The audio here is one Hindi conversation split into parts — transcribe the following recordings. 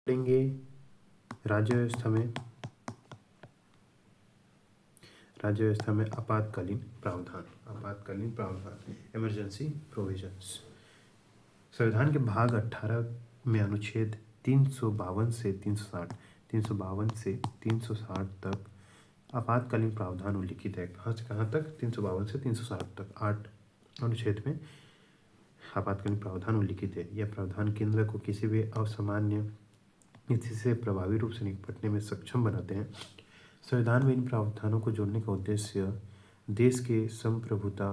पढ़ेंगे राज्य व्यवस्था में आपातकालीन प्रावधान इमरजेंसी प्रोविजंस। संविधान के भाग 18 में अनुच्छेद 352 से 360 तक आपातकालीन प्रावधान उल्लिखित है। कहाँ से कहाँ तक? 352 से 360 तक 8 अनुच्छेद में आपातकालीन प्रावधान उल्लिखित है। यह प्रावधान केंद्र को किसी भी असामान्य स्थिति से प्रभावी रूप से निपटने में सक्षम बनाते हैं। संविधान में इन प्रावधानों को जोड़ने का उद्देश्य देश के संप्रभुता,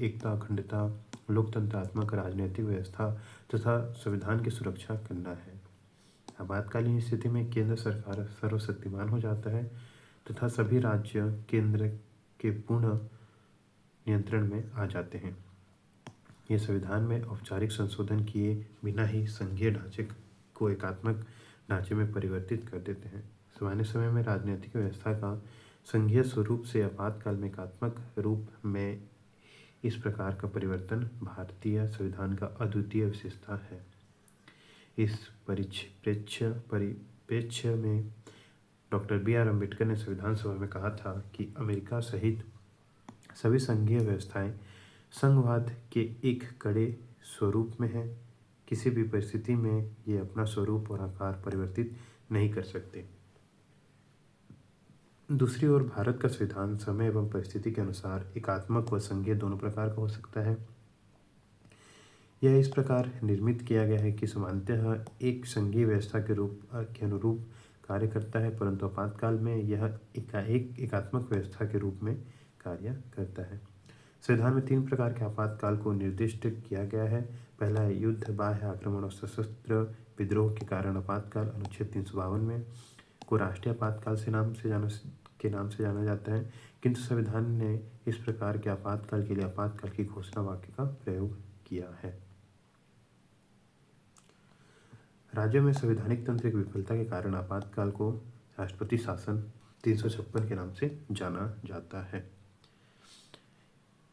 एकता, अखंडता, लोकतंत्रात्मक राजनीतिक व्यवस्था तथा संविधान की सुरक्षा करना है। आपातकालीन स्थिति में केंद्र सरकार सर्वशक्तिमान हो जाता है तथा सभी राज्य केंद्र के पूर्ण नियंत्रण में आ जाते हैं। ये संविधान में औपचारिक संशोधन किए बिना ही संघीय ढांचे को एकात्मक ढांचे में परिवर्तित कर देते हैं। सामान्य समय में राजनीतिक व्यवस्था का संघीय स्वरूप से आपातकाल में एकात्मक रूप में इस प्रकार का परिवर्तन भारतीय संविधान का अद्वितीय विशेषता है। इस परिप्रेक्ष्य में डॉक्टर B.R. अम्बेडकर ने संविधान सभा में कहा था कि अमेरिका सहित सभी संघीय व्यवस्थाएं संघवाद के एक कड़े स्वरूप में है। किसी भी परिस्थिति में ये अपना स्वरूप और आकार परिवर्तित नहीं कर सकते। दूसरी ओर भारत का संविधान समय एवं परिस्थिति के अनुसार एकात्मक व संघीय दोनों प्रकार का हो सकता है। यह इस प्रकार निर्मित किया गया है कि सामान्यतः एक संघीय व्यवस्था के अनुरूप कार्य करता है, परंतु आपातकाल में यह एकात्मक व्यवस्था के रूप में कार्य करता है। संविधान में 3 प्रकार के आपातकाल को निर्दिष्ट किया गया है। पहला है युद्ध, बाह्य आक्रमण और सशस्त्र विद्रोह के कारण आपातकाल। अनुच्छेद 352 में को राष्ट्रीय आपातकाल के नाम से जाना जाता है, किंतु संविधान ने इस प्रकार के आपातकाल के लिए आपातकाल की घोषणा वाक्य का प्रयोग किया है। राज्यों में संवैधानिक तंत्र की विफलता के कारण आपातकाल को राष्ट्रपति शासन 356 के नाम से जाना जाता है।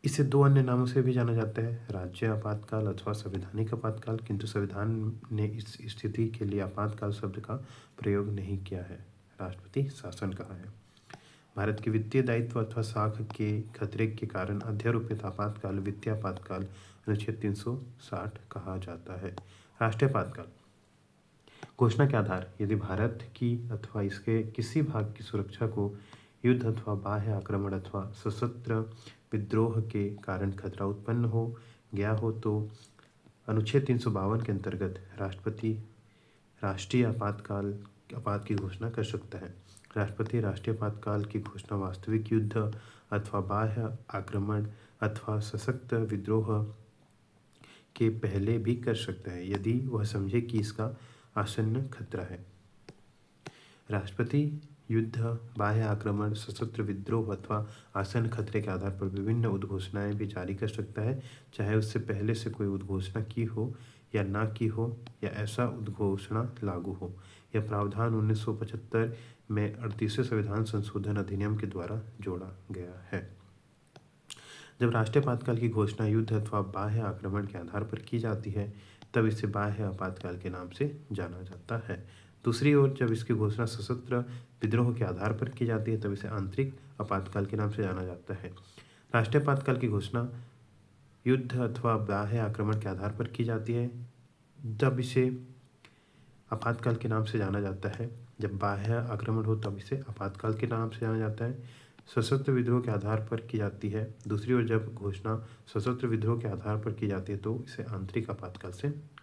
इसे 2 अन्य नामों से भी जाना जाता है, राज्य आपातकाल अथवा संवैधानिक आपातकाल, किंतु संविधान ने इस स्थिति के लिए आपातकाल शब्द का प्रयोग नहीं किया है, राष्ट्रपति शासन कहा है। भारत के वित्तीय दायित्व अथवा साख के खतरे के कारण अध्यारोपित आपातकाल वित्तीय आपातकाल अनुच्छेद 360 कहा जाता है। राष्ट्रीय आपातकाल घोषणा के आधार यदि भारत की अथवा इसके किसी भाग की सुरक्षा को युद्ध अथवा बाह्य आक्रमण अथवा सशस्त्र विद्रोह के कारण खतरा उत्पन्न हो गया हो तो अनुच्छेद 352 के अंतर्गत राष्ट्रपति राष्ट्रीय आपात की घोषणा कर सकता है। राष्ट्रपति राष्ट्रीय आपातकाल की घोषणा वास्तविक युद्ध अथवा बाह्य आक्रमण अथवा सशक्त विद्रोह के पहले भी कर सकता है, यदि वह समझे कि इसका आसन्न खतरा है। राष्ट्रपति युद्ध, बाह्य आक्रमण, सशस्त्र विद्रोह अथवा आसन्न खतरे के आधार पर विभिन्न उद्घोषणाएं भी जारी कर सकता है, चाहे उससे पहले से कोई उद्घोषणा की हो या ना की हो या ऐसा उद्घोषणा लागू हो। यह प्रावधान 1975 में 38वें संविधान संशोधन अधिनियम के द्वारा जोड़ा गया है। जब राष्ट्रीय आपातकाल की घोषणा युद्ध अथवा बाह्य आक्रमण के आधार पर की जाती है तब इसे बाह्य आपातकाल के नाम से जाना जाता है। दूसरी ओर जब इसकी घोषणा सशस्त्र विद्रोह के आधार पर की जाती है तब इसे आंतरिक आपातकाल के नाम से जाना जाता है। राष्ट्रीय आपातकाल की घोषणा युद्ध अथवा बाह्य आक्रमण के आधार पर की जाती है जब इसे आपातकाल के नाम से जाना जाता है। जब बाह्य आक्रमण हो तब इसे आपातकाल के नाम से जाना जाता है। सशस्त्र विद्रोह के आधार पर की जाती है। दूसरी ओर जब घोषणा सशस्त्र विद्रोह के आधार पर की जाती है तो इसे आंतरिक आपातकाल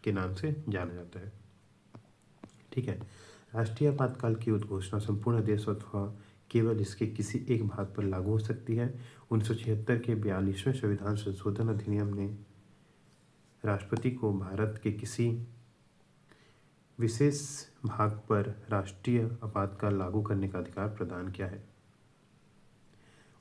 के नाम से जाना जाता है। ठीक है। राष्ट्रीय आपातकाल की उद्घोषणा संपूर्ण देश अथवा केवल इसके किसी एक भाग पर लागू हो सकती है। 1976 के 42वें संविधान संशोधन अधिनियम ने राष्ट्रपति को भारत के किसी विशेष भाग पर राष्ट्रीय आपातकाल लागू करने का अधिकार प्रदान किया है।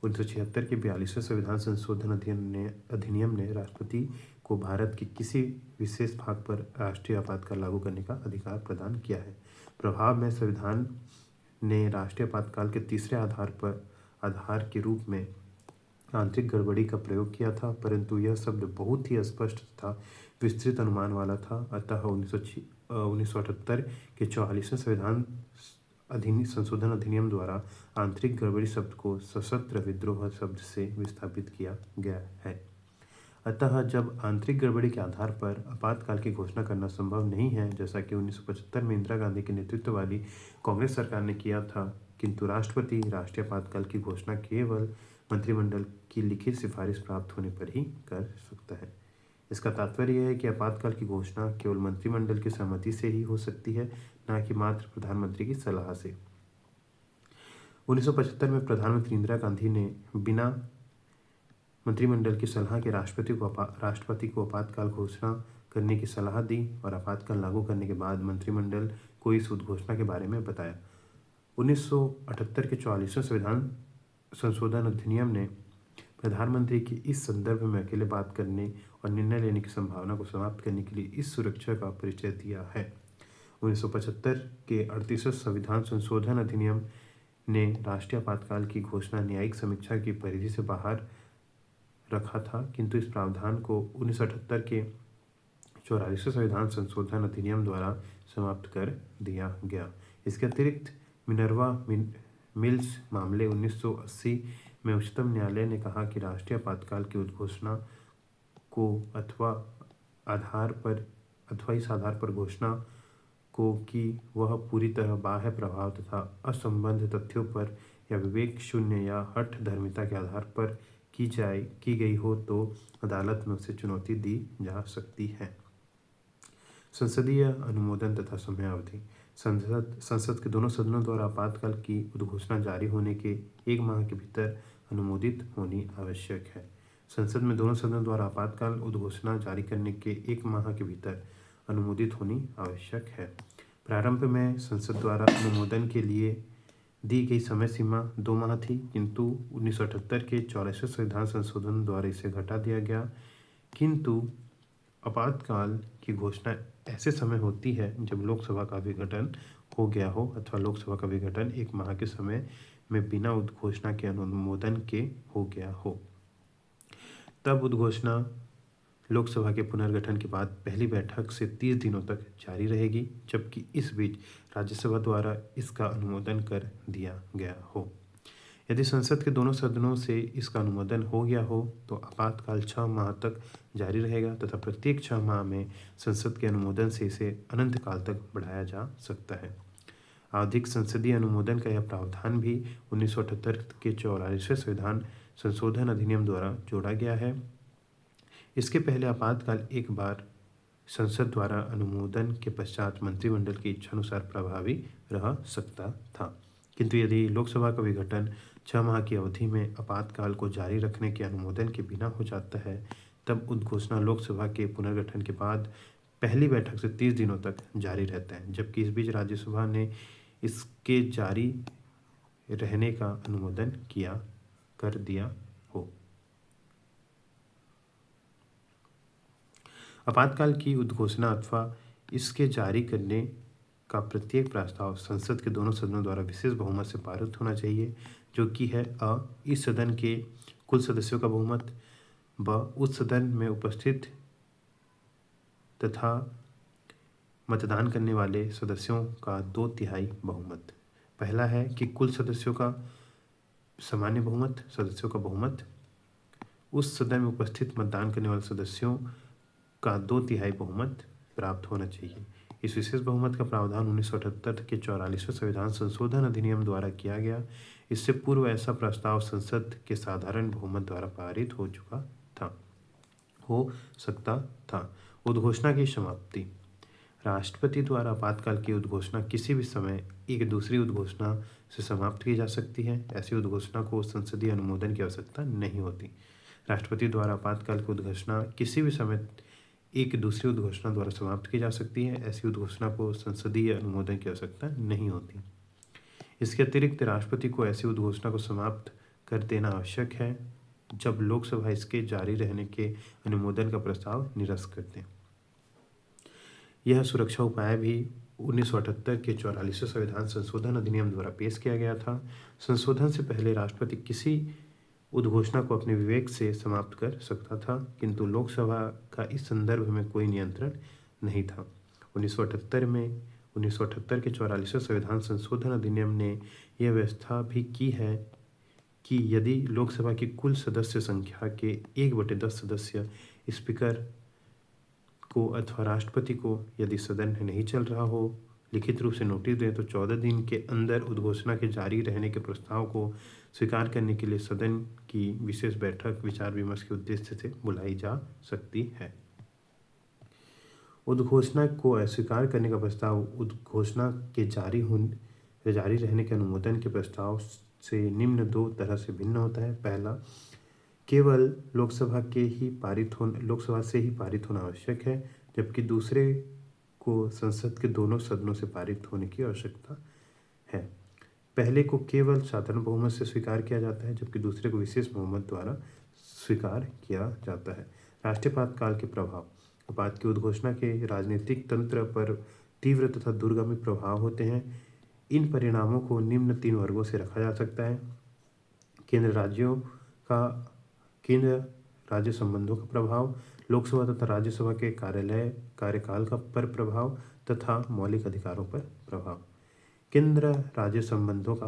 1976 के 42वें संविधान संशोधन अधिनियम ने राष्ट्रपति को भारत के किसी विशेष भाग पर राष्ट्रीय आपातकाल लागू करने का अधिकार प्रदान किया है। प्रभाव में संविधान ने राष्ट्रीय आपातकाल के तीसरे आधार के रूप में आंतरिक गड़बड़ी का प्रयोग किया था, परंतु यह शब्द बहुत ही स्पष्ट तथा विस्तृत अनुमान वाला था। अतः 1978 के 44वें संविधान संशोधन अधिनियम द्वारा आंतरिक गड़बड़ी शब्द को सशस्त्र विद्रोह शब्द से विस्थापित किया गया है। अतः जब आंतरिक गड़बड़ी के आधार पर आपातकाल की घोषणा करना संभव नहीं है, जैसा कि 1975 में इंदिरा गांधी के नेतृत्व वाली कांग्रेस सरकार ने किया था, किंतु राष्ट्रपति राष्ट्रीय आपातकाल की घोषणा केवल मंत्रिमंडल की लिखित सिफारिश प्राप्त होने पर ही कर सकता है। इसका तात्पर्य यह है कि आपातकाल की घोषणा केवल मंत्रिमंडल की सहमति से ही हो सकती है, न कि मात्र प्रधानमंत्री की सलाह से। 1975 में प्रधानमंत्री इंदिरा गांधी ने बिना मंत्रिमंडल की सलाह के राष्ट्रपति को आपातकाल घोषणा करने की सलाह दी और आपातकाल लागू करने के बाद मंत्रिमंडल को इस उद्घोषणा के बारे में बताया। 1978 के 44वें संविधान संशोधन अधिनियम ने प्रधानमंत्री की इस संदर्भ में अकेले बात करने और निर्णय लेने की संभावना को समाप्त करने के लिए इस सुरक्षा का परिचय दिया है। 1975 के 38वें संविधान संशोधन अधिनियम ने राष्ट्रीय आपातकाल की घोषणा न्यायिक समीक्षा की परिधि से बाहर रखा था, किंतु इस प्रावधान को 1978 के 44वें संविधान संशोधन अधिनियम द्वारा समाप्त कर दिया गया। इसके अतिरिक्त मिनर्वा मिल्स मामले 1980 में उच्चतम न्यायालय ने कहा कि राष्ट्रीय आपातकाल की उद्घोषणा को अथवा इस आधार पर घोषणा को कि वह पूरी तरह बाह्य प्रभाव तथा असंबद्ध तथ्यों पर या विवेक शून्य या हठ धर्मिता के आधार पर की गई हो तो अदालत में उसे चुनौती दी जा सकती है। संसदीय अनुमोदन तथा समयावधि। संसद के दोनों सदनों द्वारा आपातकाल की उद्घोषणा जारी होने के 1 माह के भीतर अनुमोदित होनी आवश्यक है। संसद में दोनों सदनों द्वारा आपातकाल उद्घोषणा जारी करने के 1 माह के भीतर अनुमोदित होनी आवश्यक है। प्रारंभ में संसद द्वारा अनुमोदन के लिए दी गई समय सीमा 2 माह थी, किंतु 1978 के 44वें संविधान संशोधन द्वारा इसे घटा दिया गया। किंतु आपातकाल की घोषणा ऐसे समय होती है जब लोकसभा का विघटन हो गया हो अथवा लोकसभा का विघटन 1 माह के समय में बिना उद्घोषणा के अनुमोदन के हो गया हो। तब उद्घोषणा लोकसभा के पुनर्गठन के बाद पहली बैठक से 30 दिनों तक जारी रहेगी, जबकि इस बीच राज्यसभा द्वारा इसका अनुमोदन कर दिया गया हो। यदि संसद के दोनों सदनों से इसका अनुमोदन हो गया हो तो आपातकाल 6 माह तक जारी रहेगा तथा प्रत्येक 6 माह में संसद के अनुमोदन से इसे अनंत काल तक बढ़ाया जा सकता है। आवधिक संसदीय अनुमोदन का यह प्रावधान भी 1978 के 44वें संविधान संशोधन अधिनियम द्वारा जोड़ा गया है। इसके पहले आपातकाल एक बार संसद द्वारा अनुमोदन के पश्चात मंत्रिमंडल की इच्छानुसार प्रभावी रह सकता था, किंतु यदि लोकसभा का विघटन 6 माह की अवधि में आपातकाल को जारी रखने के अनुमोदन के बिना हो जाता है, तब उद्घोषणा लोकसभा के पुनर्गठन के बाद पहली बैठक से 30 दिनों तक जारी रहता है, जबकि इस बीच राज्यसभा ने इसके जारी रहने का अनुमोदन कर दिया हो। आपातकाल की उद्घोषणा अथवा इसके जारी करने का प्रत्येक प्रस्ताव संसद के दोनों सदनों द्वारा विशेष बहुमत से पारित होना चाहिए, जो कि है इस सदन के कुल सदस्यों का बहुमत, ब उस सदन में उपस्थित तथा मतदान करने वाले सदस्यों का 2/3 बहुमत। पहला है कि कुल सदस्यों का सामान्य बहुमत, सदस्यों का बहुमत, उस सदन में उपस्थित मतदान करने वाले सदस्यों का 2/3 बहुमत प्राप्त होना चाहिए। इस विशेष बहुमत का प्रावधान 1978 के 44वें संविधान संशोधन अधिनियम द्वारा किया गया। इससे पूर्व ऐसा प्रस्ताव संसद के साधारण बहुमत द्वारा पारित हो सकता था। उद्घोषणा की समाप्ति। राष्ट्रपति द्वारा आपातकाल की उद्घोषणा किसी भी समय एक दूसरी उद्घोषणा से समाप्त की जा सकती है। ऐसी उद्घोषणा को संसदीय अनुमोदन की आवश्यकता नहीं होती। राष्ट्रपति द्वारा आपातकाल की उद्घोषणा किसी भी समय एक दूसरी उद्घोषणा द्वारा समाप्त की जा सकती है। ऐसी उद्घोषणा को संसदीय अनुमोदन की आवश्यकता नहीं होती। इसके अतिरिक्त राष्ट्रपति को ऐसी उद्घोषणा को समाप्त कर देना आवश्यक है जब लोकसभा इसके जारी रहने के अनुमोदन का प्रस्ताव निरस्त कर दे। यह सुरक्षा उपाय भी 1978 के 44वें संविधान संशोधन अधिनियम द्वारा पेश किया गया था। संशोधन से पहले राष्ट्रपति किसी उद्घोषणा को अपने विवेक से समाप्त कर सकता था, किंतु लोकसभा का इस संदर्भ में कोई नियंत्रण नहीं था। 1978 के 44वें संविधान संशोधन अधिनियम ने यह व्यवस्था भी की है कि यदि लोकसभा की कुल सदस्य संख्या के 1/10 सदस्य स्पीकर को अथवा राष्ट्रपति को यदि सदन नहीं चल रहा हो लिखित रूप से नोटिस दें तो 14 दिन के अंदर उद्घोषणा के जारी रहने के प्रस्ताव को स्वीकार करने के लिए सदन की विशेष बैठक विचार विमर्श के उद्देश्य से बुलाई जा सकती है। उद्घोषणा को अस्वीकार करने का प्रस्ताव उद्घोषणा के जारी रहने के अनुमोदन के प्रस्ताव से निम्न दो तरह से भिन्न होता है। पहला, केवल लोकसभा से ही पारित होना आवश्यक है, जबकि दूसरे को संसद के दोनों सदनों से पारित होने की आवश्यकता है। पहले को केवल साधारण बहुमत से स्वीकार किया जाता है, जबकि दूसरे को विशेष बहुमत द्वारा स्वीकार किया जाता है। राष्ट्रीय आपातकाल के प्रभाव। आपात की उद्घोषणा के राजनीतिक तंत्र पर तीव्र तथा दूरगामी प्रभाव होते हैं। इन परिणामों को निम्न 3 वर्गों से रखा जा सकता है। केंद्र राज्य संबंधों का प्रभाव, लोकसभा तथा राज्यसभा के कार्यकाल का पर प्रभाव तथा मौलिक अधिकारों पर प्रभाव। केंद्र राज्य संबंधों का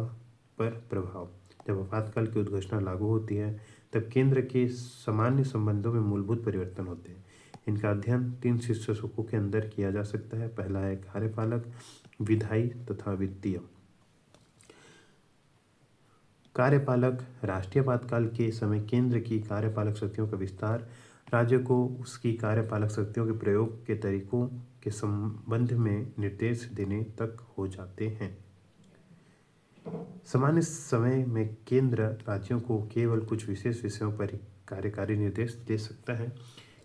पर प्रभाव। जब आपातकाल की उद्घोषणा लागू होती है तब केंद्र के सामान्य संबंधों में मूलभूत परिवर्तन होते हैं। इनका अध्ययन 3 शीर्षकों के अंदर किया जा सकता है। पहला है कार्यपालक, विधायी तथा वित्तीय। कार्यपालक। राष्ट्रीय आपातकाल के समय केंद्र की कार्यपालक शक्तियों का विस्तार राज्य को उसकी कार्यपालक शक्तियों के प्रयोग के तरीकों के संबंध में निर्देश देने तक हो जाते हैं। सामान्य समय में केंद्र राज्यों को केवल कुछ विशेष विषयों पर कार्यकारी निर्देश दे सकता है,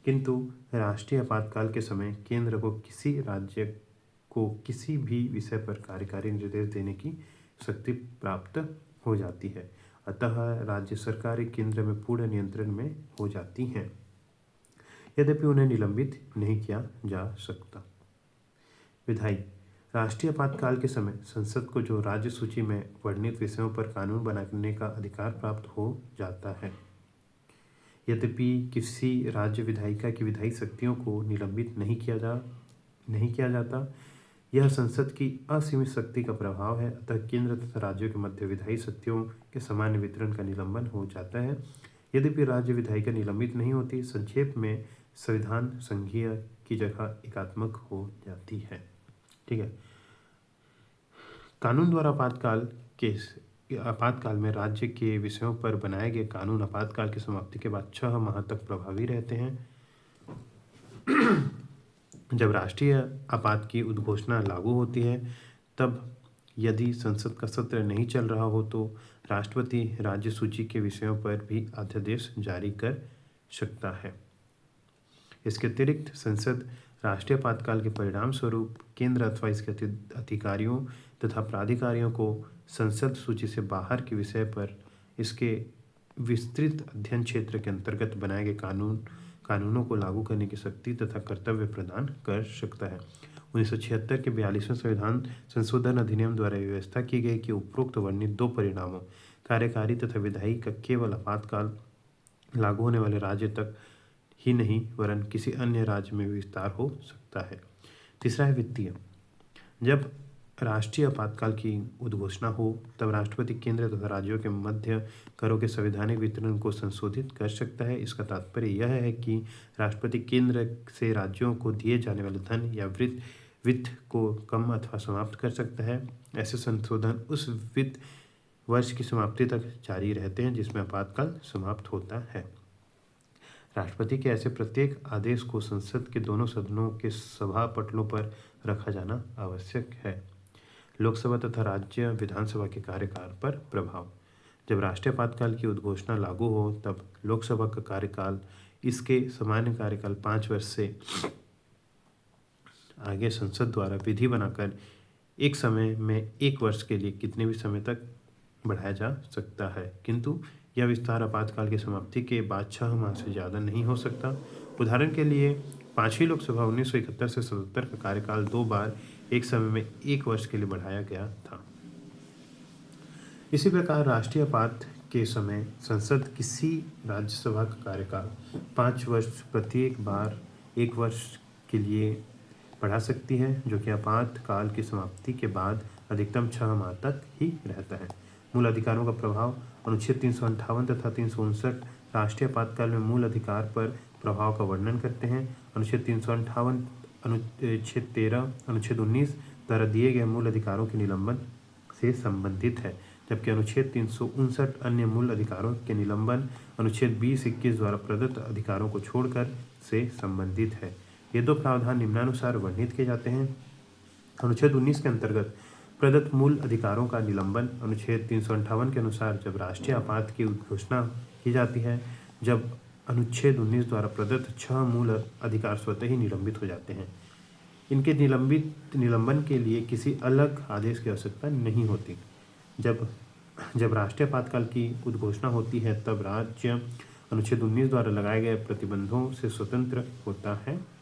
किंतु राष्ट्रीय आपातकाल के समय केंद्र को किसी राज्य को किसी भी विषय पर कार्यकारी निर्देश देने की शक्ति प्राप्त हो जाती है। अतः राज्य सरकारें केंद्र में पूर्ण नियंत्रण में हो जाती हैं, यद्यपि उन्हें निलंबित नहीं किया जा सकता। विधायी। राष्ट्रीय आपातकाल के समय संसद को जो राज्य सूची में वर्णित विषयों पर कानून बनाने का अधिकार प्राप्त हो जाता है, यद्यपि किसी राज्य विधायिका की विधायी शक्तियों को निलंबित नहीं किया जाता। यह संसद की असीमित शक्ति का प्रभाव है। अतः केंद्र तथा राज्यों के मध्य विधायी शक्तियों के सामान्य वितरण का निलंबन हो जाता है, यद्यपि राज्य विधायिका निलंबित नहीं होती। संक्षेप में संविधान संघीय की जगह एकात्मक हो जाती है। ठीक है। कानून द्वारा आपातकाल में राज्य के विषयों पर बनाए गए कानून आपातकाल की समाप्ति के बाद 6 माह तक प्रभावी रहते हैं। जब राष्ट्रीय आपात की उद्घोषणा लागू होती है तब यदि संसद का सत्र नहीं चल रहा हो तो राष्ट्रपति राज्य सूची के विषयों पर भी अध्यादेश जारी कर सकता है। इसके अतिरिक्त संसद राष्ट्रीय आपातकाल के परिणाम स्वरूप केंद्र अथवा इसके अधिकारियों तथा प्राधिकारियों को संसद सूची से बाहर के विषय पर इसके विस्तृत अध्ययन क्षेत्र के अंतर्गत बनाए गए कानूनों को लागू करने की शक्ति तथा कर्तव्य प्रदान कर सकता है। 1976 के 42वें संविधान संशोधन अधिनियम द्वारा व्यवस्था की गई कि उपरोक्त वर्णित 2 परिणामों कार्यकारी तथा विधायी का केवल आपातकाल लागू होने वाले राज्य तक ही नहीं वरन किसी अन्य राज्य में विस्तार हो सकता है। तीसरा है वित्तीय। जब राष्ट्रीय आपातकाल की उद्घोषणा हो तब राष्ट्रपति केंद्र तथा राज्यों के मध्य करों के संवैधानिक वितरण को संशोधित कर सकता है। इसका तात्पर्य यह है कि राष्ट्रपति केंद्र से राज्यों को दिए जाने वाले धन या वित्त को कम अथवा समाप्त कर सकता है। ऐसे संशोधन उस वित्त वर्ष की समाप्ति तक जारी रहते हैं जिसमें आपातकाल समाप्त होता है। राष्ट्रपति के ऐसे प्रत्येक आदेश को संसद के दोनों सदनों के सभा पटलों पर रखा जाना आवश्यक है। लोकसभा तथा राज्य विधानसभा के कार्यकाल पर प्रभाव। जब राष्ट्रीय आपातकाल की उद्घोषणा लागू हो तब लोकसभा का कार्यकाल इसके सामान्य कार्यकाल 5 वर्ष से आगे संसद द्वारा विधि बनाकर एक समय में 1 वर्ष के लिए कितने भी समय तक बढ़ाया जा सकता है, किंतु यह विस्तार आपातकाल की समाप्ति के बाद 6 माह से ज़्यादा नहीं हो सकता। उदाहरण के लिए 5वीं लोकसभा 1971 से 77 का कार्यकाल 2 बार एक समय में 1 वर्ष के लिए बढ़ाया गया था। इसी प्रकार राष्ट्रीय आपात के समय संसद किसी राज्यसभा का कार्यकाल 5 वर्ष प्रत्येक बार 1 वर्ष के लिए बढ़ा सकती है, जो कि आपातकाल की समाप्ति के बाद अधिकतम 6 माह तक ही रहता है। मूल अधिकारों का प्रभाव। अनुच्छेद 358 तथा 359 राष्ट्रीय आपातकाल में मूल अधिकार पर प्रभाव का वर्णन करते हैं। अनुच्छेद 358 अनुच्छेद 13 अनुच्छेद 19 द्वारा दिए गए मूल अधिकारों के निलंबन से संबंधित है, जबकि अनुच्छेद 359 अन्य मूल अधिकारों के निलंबन अनुच्छेद 20-21 द्वारा प्रदत्त अधिकारों को छोड़कर से संबंधित है। ये दो प्रावधान निम्नानुसार वर्णित किए जाते हैं। अनुच्छेद 19 के अंतर्गत प्रदत्त मूल अधिकारों का निलंबन अनुच्छेद 358 के अनुसार जब राष्ट्रीय आपात की घोषणा की जाती है, जब अनुच्छेद 19 द्वारा प्रदत्त 6 मूल अधिकार स्वतः ही निलंबित हो जाते हैं। इनके निलंबन के लिए किसी अलग आदेश की आवश्यकता नहीं होती। जब राष्ट्रीय आपातकाल की उद्घोषणा होती है, तब राज्य अनुच्छेद 19 द्वारा लगाए गए प्रतिबंधों से स्वतंत्र होता है।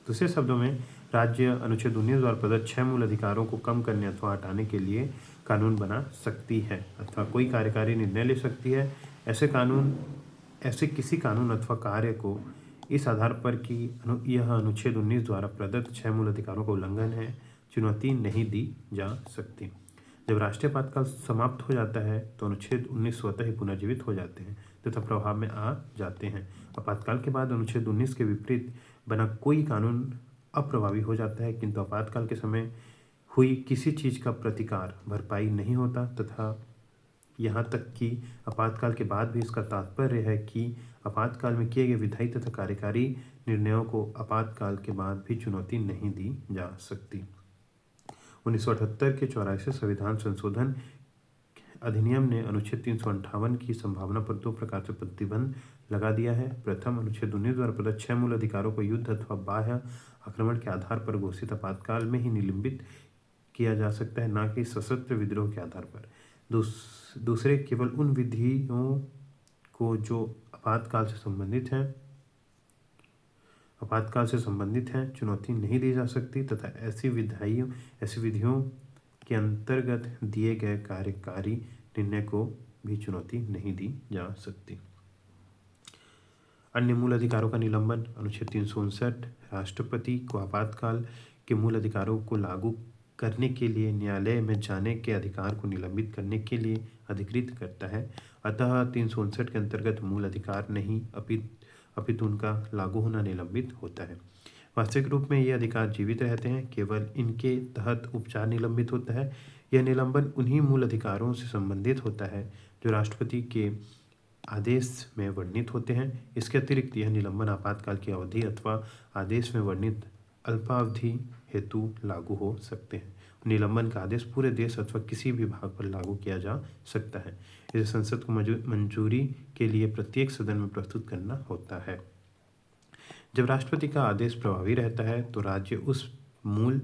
दूसरे शब्दों में, राज्य अनुच्छेद 19 द्वारा प्रदत्त 6 मूल अधिकारों को कम करने अथवा हटाने के लिए कानून बना सकती है अथवा कोई कार्यकारी निर्णय ले सकती है। ऐसे किसी कानून अथवा कार्य को इस आधार पर कि यह अनुच्छेद 19 द्वारा प्रदत्त 6 मूल अधिकारों का उल्लंघन है, चुनौती नहीं दी जा सकती। जब राष्ट्रीय आपातकाल समाप्त हो जाता है, तो अनुच्छेद 19 स्वतः ही पुनर्जीवित हो जाते हैं तथा प्रभाव में आ जाते हैं। आपातकाल के बाद अनुच्छेद 19 के विपरीत बना कोई कानून अप्रभावी हो जाता है, किंतु आपातकाल के समय हुई किसी चीज़ का प्रतिकार भरपाई नहीं होता तथा यहाँ तक कि आपातकाल के बाद भी इसका तात्पर्य है कि आपातकाल में किए गए विधायी तथा कार्यकारी निर्णयों को आपातकाल के बाद भी चुनौती नहीं दी जा सकती। 1978 के 84 संविधान संशोधन अधिनियम ने अनुच्छेद 358 की संभावना पर दो प्रकार से प्रतिबंध लगा दिया है। प्रथम, अनुच्छेद 19 द्वारा प्रदत्त 6 मूल अधिकारों को युद्ध अथवा बाह्य आक्रमण के आधार पर घोषित आपातकाल में ही निलंबित किया जा सकता है, न कि सशस्त्र विद्रोह के आधार पर। दूसरे, केवल उन विधियों को जो आपातकाल से संबंधित हैं चुनौती नहीं दी जा सकती तथा ऐसी विधियों के अंतर्गत दिए गए कार्यकारी निर्णय को भी चुनौती नहीं दी जा सकती। अन्य मूल अधिकारों का निलंबन। अनुच्छेद 359 राष्ट्रपति को आपातकाल के मूल अधिकारों को लागू करने के लिए न्यायालय में जाने के अधिकार को निलंबित करने के लिए अधिकृत करता है। अतः 359 के अंतर्गत मूल अधिकार नहीं अपितु उनका लागू होना निलंबित होता है। वास्तविक रूप में ये अधिकार जीवित रहते हैं, केवल इनके तहत उपचार निलंबित होता है। यह निलंबन उन्हीं मूल अधिकारों से संबंधित होता है जो राष्ट्रपति के आदेश में वर्णित होते हैं। इसके अतिरिक्त यह निलंबन आपातकाल की अवधि अथवा आदेश में वर्णित अल्पावधि हेतु लागू हो सकते हैं। निलंबन का आदेश पूरे देश अथवा किसी भी भाग पर लागू किया जा सकता है। इसे संसद को मंजूरी के लिए प्रत्येक सदन में प्रस्तुत करना होता है। जब राष्ट्रपति का आदेश प्रभावी रहता है, तो राज्य उस मूल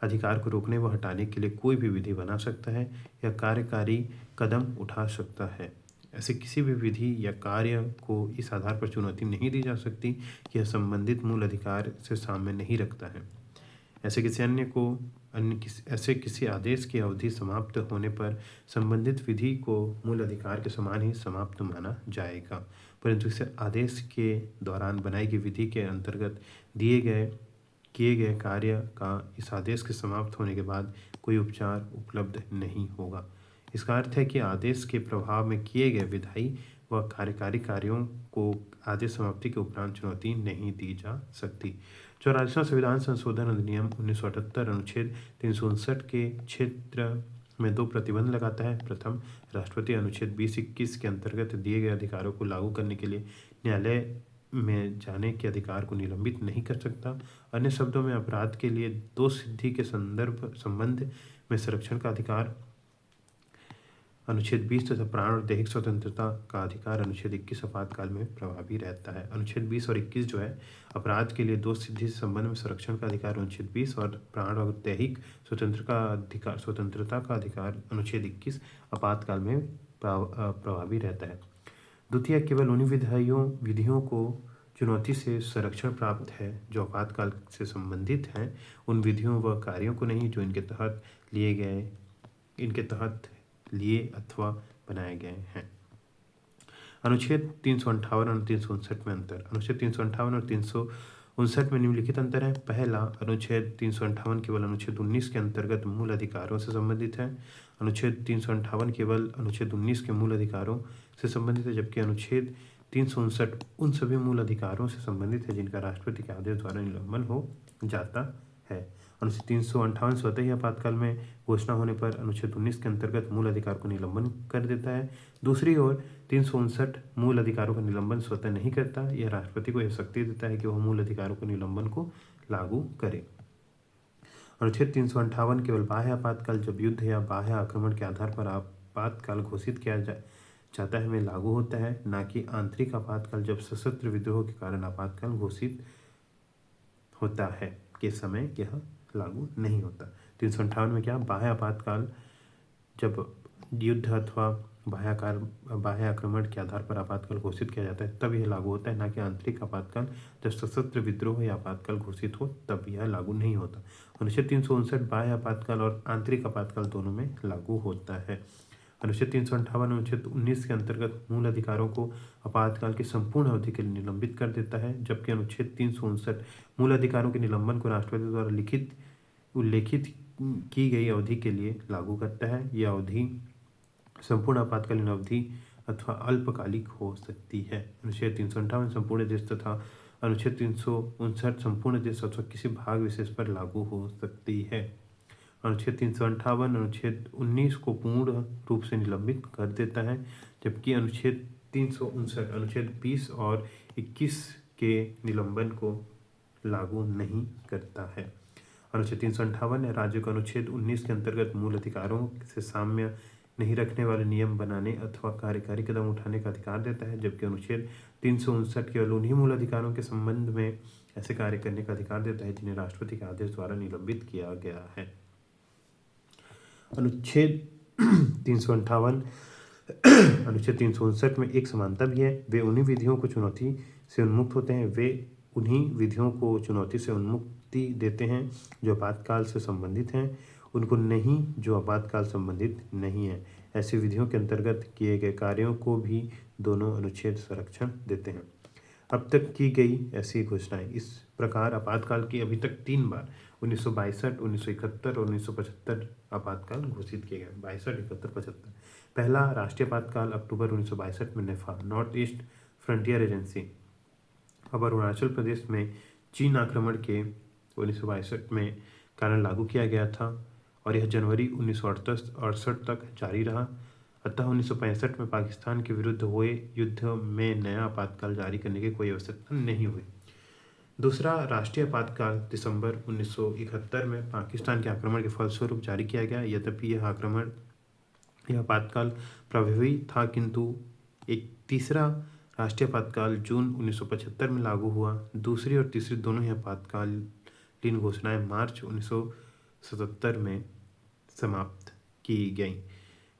अधिकार को रोकने व हटाने के लिए कोई भी विधि बना सकता है या कार्यकारी कदम उठा सकता है। ऐसे किसी भी विधि या कार्य को इस आधार पर चुनौती नहीं दी जा सकती कि यह संबंधित मूल अधिकार से साम्य नहीं रखता है। ऐसे किसी आदेश की अवधि समाप्त होने पर संबंधित विधि को मूल अधिकार के समान ही समाप्त माना जाएगा, परंतु इस आदेश के दौरान बनाई गई विधि के अंतर्गत किए गए कार्य का इस आदेश के समाप्त होने के बाद कोई उपचार उपलब्ध नहीं होगा। इसका अर्थ है कि आदेश के प्रभाव में किए गए विधायी व कार्यकारी कार्यों को आदेश समाप्ति के उपरांत चुनौती नहीं दी जा सकती। 84वां संविधान संशोधन अधिनियम 1978 अनुच्छेद 359 के क्षेत्र में दो प्रतिबंध लगाता है। प्रथम, राष्ट्रपति अनुच्छेद 20-21 के अंतर्गत दिए गए अधिकारों को लागू करने के लिए न्यायालय में जाने के अधिकार को निलंबित नहीं कर सकता। अन्य शब्दों में, अपराध के लिए दोष सिद्धि के संबंध में संरक्षण का अधिकार अनुच्छेद 20 तथा प्राण और दैहिक स्वतंत्रता का अधिकार अनुच्छेद 21 आपातकाल में प्रभावी रहता है। अनुच्छेद 20 और 21 जो है अपराध के लिए दोष सिद्धि से संबंध में संरक्षण का अधिकार अनुच्छेद 20 और प्राण और दैहिक स्वतंत्रता का अधिकार अनुच्छेद 21 आपातकाल में प्रभावी रहता है। द्वितीय, केवल उन्हीं विधियों को चुनौती से संरक्षण प्राप्त है जो आपातकाल से संबंधित हैं, उन विधियों व कार्यों को नहीं जो इनके तहत लिए अथवा बनाए गए हैं। अनुच्छेद 358 और 359 में अंतर। अनुच्छेद 358 और 59 में निम्नलिखित अंतर है। पहला, अनुच्छेद 358 केवल अनुच्छेद 19 के अंतर्गत मूल अधिकारों से संबंधित है। अनुच्छेद 358 केवल अनुच्छेद 19 के मूल अधिकारों से संबंधित है, जबकि अनुच्छेद 359 उन सभी मूल अधिकारों से संबंधित है जिनका राष्ट्रपति के आदेश द्वारा निलंबन हो जाता है। अनुच्छेद 358 स्वतः ही आपातकाल में घोषणा होने पर अनुच्छेद 19 के अंतर्गत मूल अधिकार को निलंबन कर देता है। दूसरी ओर 359 मूल अधिकारों का निलंबन स्वतः नहीं करता। यह राष्ट्रपति को यह शक्ति देता है कि वह मूल अधिकारों को निलंबन को लागू करे। अनुच्छेद 358 केवल बाह्य आपातकाल, जब युद्ध या बाह्य आक्रमण के आधार पर आपातकाल घोषित किया जाता है, में लागू होता है, न कि आंतरिक आपातकाल जब सशस्त्र विद्रोह के कारण आपातकाल घोषित होता है के समय यह लागू नहीं होता। 358 में क्या, बाह्य आपातकाल जब युद्ध अथवा बाह्य आक्रमण के आधार पर आपातकाल घोषित किया जाता है तब यह लागू होता है, न कि आंतरिक आपातकाल जब सशस्त्र विद्रोह या आपातकाल घोषित हो तब यह लागू नहीं होता। अनुच्छेद 359 बाह्य आपातकाल और आंतरिक आपातकाल दोनों में लागू होता है। अनुच्छेद 358 अनुच्छेद 19 के अंतर्गत मूल अधिकारों को आपातकाल की संपूर्ण अवधि के लिए निलंबित कर देता है, जबकि अनुच्छेद 359 मूल अधिकारों के निलंबन को राष्ट्रपति द्वारा उल्लेखित की गई अवधि के लिए लागू करता है। यह अवधि संपूर्ण आपातकालीन अवधि अथवा अल्पकालिक हो सकती है। अनुच्छेद 358 संपूर्ण देश तथा अनुच्छेद 359 संपूर्ण देश अथवा किसी भाग विशेष पर लागू हो सकती है। अनुच्छेद 358 अनुच्छेद 19 को पूर्ण रूप से निलंबित कर देता है, जबकि अनुच्छेद 359 अनुच्छेद 20 और 21 के निलंबन को लागू नहीं करता है। अनुच्छेद 358 राज्य को अनुच्छेद 19 के अंतर्गत मूल अधिकारों से साम्य नहीं रखने वाले नियम बनाने अथवा कार्यकारी कदम उठाने का अधिकार देता है, जबकि अनुच्छेद 359 केवल उन्हीं मूल अधिकारों के संबंध में ऐसे कार्य करने का अधिकार देता है जिन्हें राष्ट्रपति के आदेश द्वारा निलंबित किया गया है। अनुच्छेद 358 अनुच्छेद 359 में एक समानता भी है। वे उन्हीं विधियों को चुनौती से उन्मुक्त होते हैं वे उन्हीं विधियों को चुनौती से उन्मुक्ति देते हैं जो आपातकाल से संबंधित हैं, उनको नहीं जो आपातकाल संबंधित नहीं है। ऐसी विधियों के अंतर्गत किए गए कार्यों को भी दोनों अनुच्छेद संरक्षण देते हैं। अब तक की गई ऐसी घोषणाएं। इस प्रकार आपातकाल की अभी तक 3 बार 1962, 1971 और 1975 आपातकाल घोषित किए गए। 62, 71, 75। पहला राष्ट्रीय आपातकाल अक्टूबर 1962 में नेफा नॉर्थ ईस्ट फ्रंटियर एजेंसी अब अरुणाचल प्रदेश में चीन आक्रमण के 1962 में कारण लागू किया गया था और यह जनवरी 1968 तक जारी रहा। अतः 1965 में पाकिस्तान के विरुद्ध हुए युद्ध में नया आपातकाल जारी करने की कोई आवश्यकता नहीं हुई। दूसरा राष्ट्रीय आपातकाल दिसंबर 1971 में पाकिस्तान के आक्रमण के फलस्वरूप जारी किया गया। यद्यपि यह आपातकाल प्रभावी था, किंतु एक तीसरा राष्ट्रीय आपातकाल जून 1975 में लागू हुआ। दूसरी और तीसरी दोनों ही आपातकालीन घोषणाएं मार्च 1977 में समाप्त की गईं।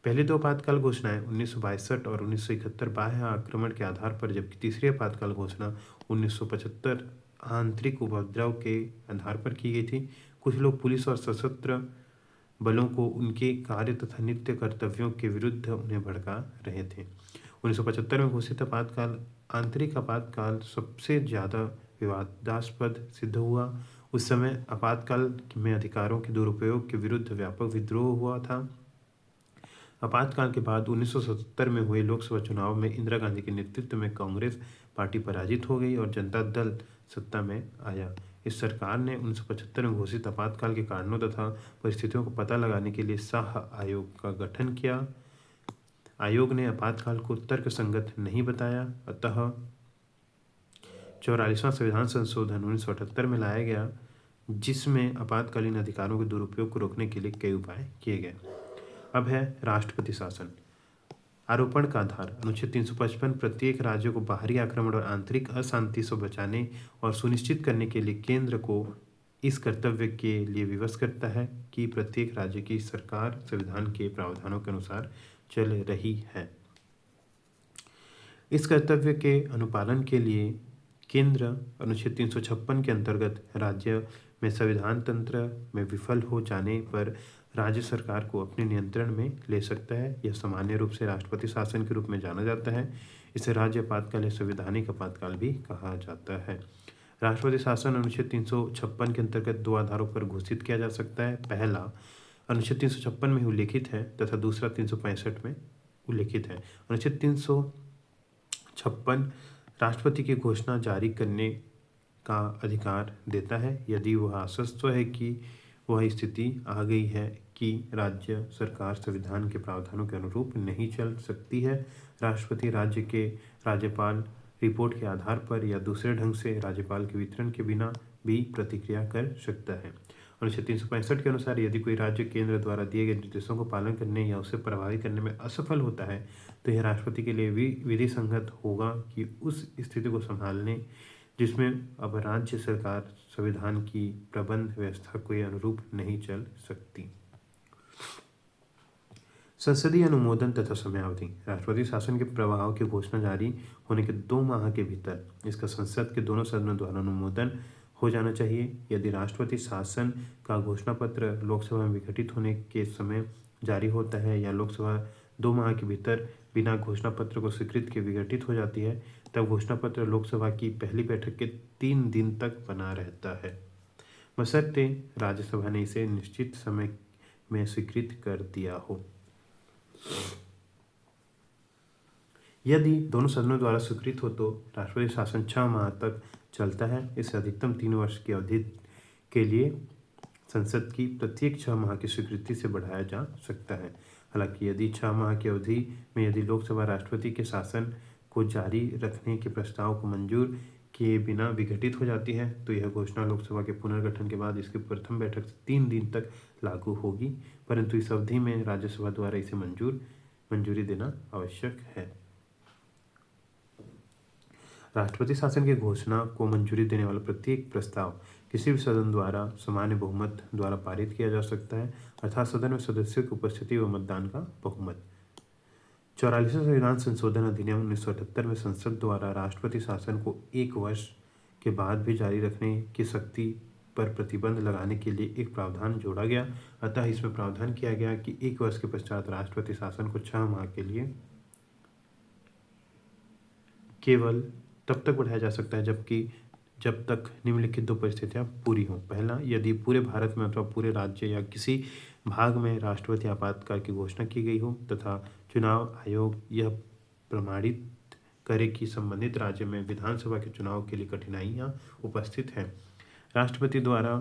पहले 2 आपातकाल घोषणाएं 1962 और 1971 बाह्य आक्रमण के आधार पर, जबकि तीसरी आपातकाल घोषणा 1975 आंतरिक उपद्रव के आधार पर की गई थी। कुछ लोग पुलिस और सशस्त्र बलों को उनके कार्य तथा नित्य कर्तव्यों के विरुद्ध उन्हें भड़का रहे थे। 1975 में घोषित आपातकाल आंतरिक आपातकाल सबसे ज़्यादा विवादास्पद सिद्ध हुआ। उस समय आपातकाल में अधिकारों के दुरुपयोग के विरुद्ध व्यापक विद्रोह हुआ था। आपातकाल के बाद 1977 में हुए लोकसभा चुनाव में इंदिरा गांधी के नेतृत्व में कांग्रेस पार्टी पराजित हो गई और जनता दल सत्ता में आया। इस सरकार ने 1975 में घोषित आपातकाल के कारणों तथा परिस्थितियों को पता लगाने के लिए शाह आयोग का गठन किया। आयोग ने आपातकाल को तर्कसंगत नहीं बताया, अतः 44वां संविधान संशोधन 1978 में लाया गया, जिसमें आपातकालीन अधिकारों के दुरुपयोग को रोकने के लिए कई उपाय किए गए। अब है राष्ट्रपति शासन। आरोपण का आधार अनुच्छेद 355 प्रत्येक राज्य को बाहरी आक्रमण और आंतरिक अशांति से बचाने और सुनिश्चित करने के लिए केंद्र को इस कर्तव्य के लिए विवश करता है कि प्रत्येक राज्य की सरकार संविधान के प्रावधानों के अनुसार चल रही है। इस कर्तव्य के अनुपालन के लिए केंद्र अनुच्छेद 356 के अंतर्गत राज्य में संविधान तंत्र में विफल हो जाने पर राज्य सरकार को अपने नियंत्रण में ले सकता है। यह सामान्य रूप से राष्ट्रपति शासन के रूप में जाना जाता है। इसे राज्य आपातकाल या संवैधानिक आपातकाल भी कहा जाता है। राष्ट्रपति शासन अनुच्छेद 356 के अंतर्गत दो आधारों पर घोषित किया जा सकता है। पहला अनुच्छेद 356 में उल्लेखित है तथा दूसरा 365 में उल्लेखित है। अनुच्छेद 356 राष्ट्रपति की घोषणा जारी करने का अधिकार देता है यदि वह आश्वस्त है कि वह स्थिति आ गई है कि राज्य सरकार संविधान के प्रावधानों के अनुरूप नहीं चल सकती है। राष्ट्रपति राज्य के राज्यपाल रिपोर्ट के आधार पर या दूसरे ढंग से राज्यपाल के वितरण के बिना भी प्रतिक्रिया कर सकता है। अनुच्छेद 365 के अनुसार यदि कोई राज्य केंद्र द्वारा दिए गए निर्देशों को पालन करने या उसे प्रभावी करने में असफल होता है तो यह राष्ट्रपति के लिए विधि संगत होगा कि उस स्थिति को संभालने जिसमें अब राज्य सरकार संविधान की प्रबंध व्यवस्था के अनुरूप नहीं चल सकती। संसदीय अनुमोदन तथा समयावधि। राष्ट्रपति शासन के प्रभाव की घोषणा जारी होने के 2 माह के भीतर इसका संसद के दोनों सदनों द्वारा अनुमोदन हो जाना चाहिए। यदि राष्ट्रपति शासन का घोषणा पत्र लोकसभा में विघटित होने के समय जारी होता है या लोकसभा 2 माह के भीतर बिना घोषणा पत्र को स्वीकृत के विघटित हो जाती है तब घोषणा पत्र लोकसभा की पहली बैठक के 3 दिन तक बना रहता है, बशर्ते राज्यसभा ने इसे निश्चित समय में स्वीकृत कर दिया हो। यदि दोनों सदनों द्वारा स्वीकृत हो तो राष्ट्रपति शासन 6 माह तक चलता है। इसे अधिकतम 3 वर्ष की अवधि के लिए संसद की प्रत्येक 6 माह की स्वीकृति से बढ़ाया जा सकता है। हालांकि यदि 6 माह की अवधि में यदि लोकसभा राष्ट्रपति के शासन को जारी रखने के प्रस्ताव को मंजूर किए बिना विघटित हो जाती है तो यह घोषणा लोकसभा के पुनर्गठन के बाद इसकी प्रथम बैठक से 3 दिन तक लागू होगी, परंतु इस अवधि में राज्यसभा द्वारा इसे मंजूरी देना आवश्यक है। राष्ट्रपति शासन की घोषणा को मंजूरी देने वाला प्रत्येक प्रस्ताव किसी भी सदन द्वारा सामान्य बहुमत द्वारा पारित किया जा सकता है, अर्थात सदन में सदस्यों की उपस्थिति व मतदान का बहुमत। 44वें संविधान संशोधन अधिनियम 1978 में संसद द्वारा राष्ट्रपति शासन को 1 वर्ष के बाद भी जारी रखने की शक्ति पर प्रतिबंध लगाने के लिए एक प्रावधान जोड़ा गया। अतः इसमें प्रावधान किया गया कि 1 वर्ष के पश्चात राष्ट्रपति शासन को 6 माह के लिए केवल तब तक बढ़ाया जा सकता है जब तक निम्नलिखित 2 परिस्थितियां पूरी हों। पहला, यदि पूरे भारत में अथवा पूरे राज्य या किसी भाग में राष्ट्रपति आपातकाल की घोषणा की गई हो तथा चुनाव आयोग यह प्रमाणित करे कि संबंधित राज्य में विधानसभा के चुनाव के लिए कठिनाइयां उपस्थित हैं। राष्ट्रपति द्वारा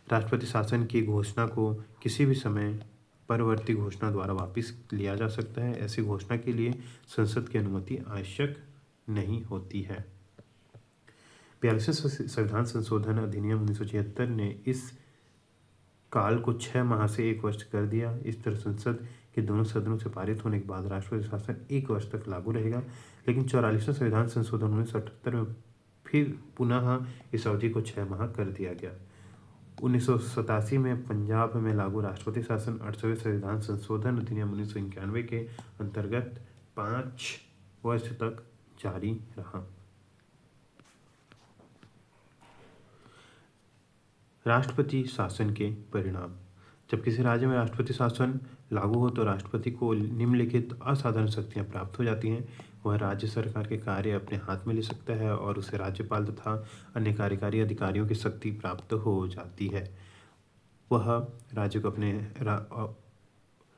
राष्ट्रपति शासन की घोषणा को किसी भी समय परवर्ती घोषणा द्वारा वापस लिया जा सकता है। ऐसी घोषणा के लिए संसद की अनुमति आवश्यक नहीं होती है। 42वें संविधान संशोधन अधिनियम 1976 ने इस काल को 6 माह से 1 वर्ष कर दिया। इस तरह संसद के दोनों सदनों से पारित होने के बाद राष्ट्रपति शासन 1 वर्ष तक लागू रहेगा। लेकिन 44वें संविधान संशोधन 1978 में फिर पुनः इस अवधि को 6 माह कर दिया गया। 1987 में पंजाब में लागू राष्ट्रपति शासन 8वें संविधान संशोधन अधिनियम 1991 के अंतर्गत 5 वर्ष तक जारी रहा। राष्ट्रपति शासन के परिणाम। जब किसी राज्य में राष्ट्रपति शासन लागू हो तो राष्ट्रपति को निम्नलिखित असाधारण शक्तियां प्राप्त हो जाती हैं। वह राज्य सरकार के कार्य अपने हाथ में ले सकता है और उसे राज्यपाल तथा अन्य कार्यकारी अधिकारियों की शक्ति प्राप्त हो जाती है। वह राज्य को अपने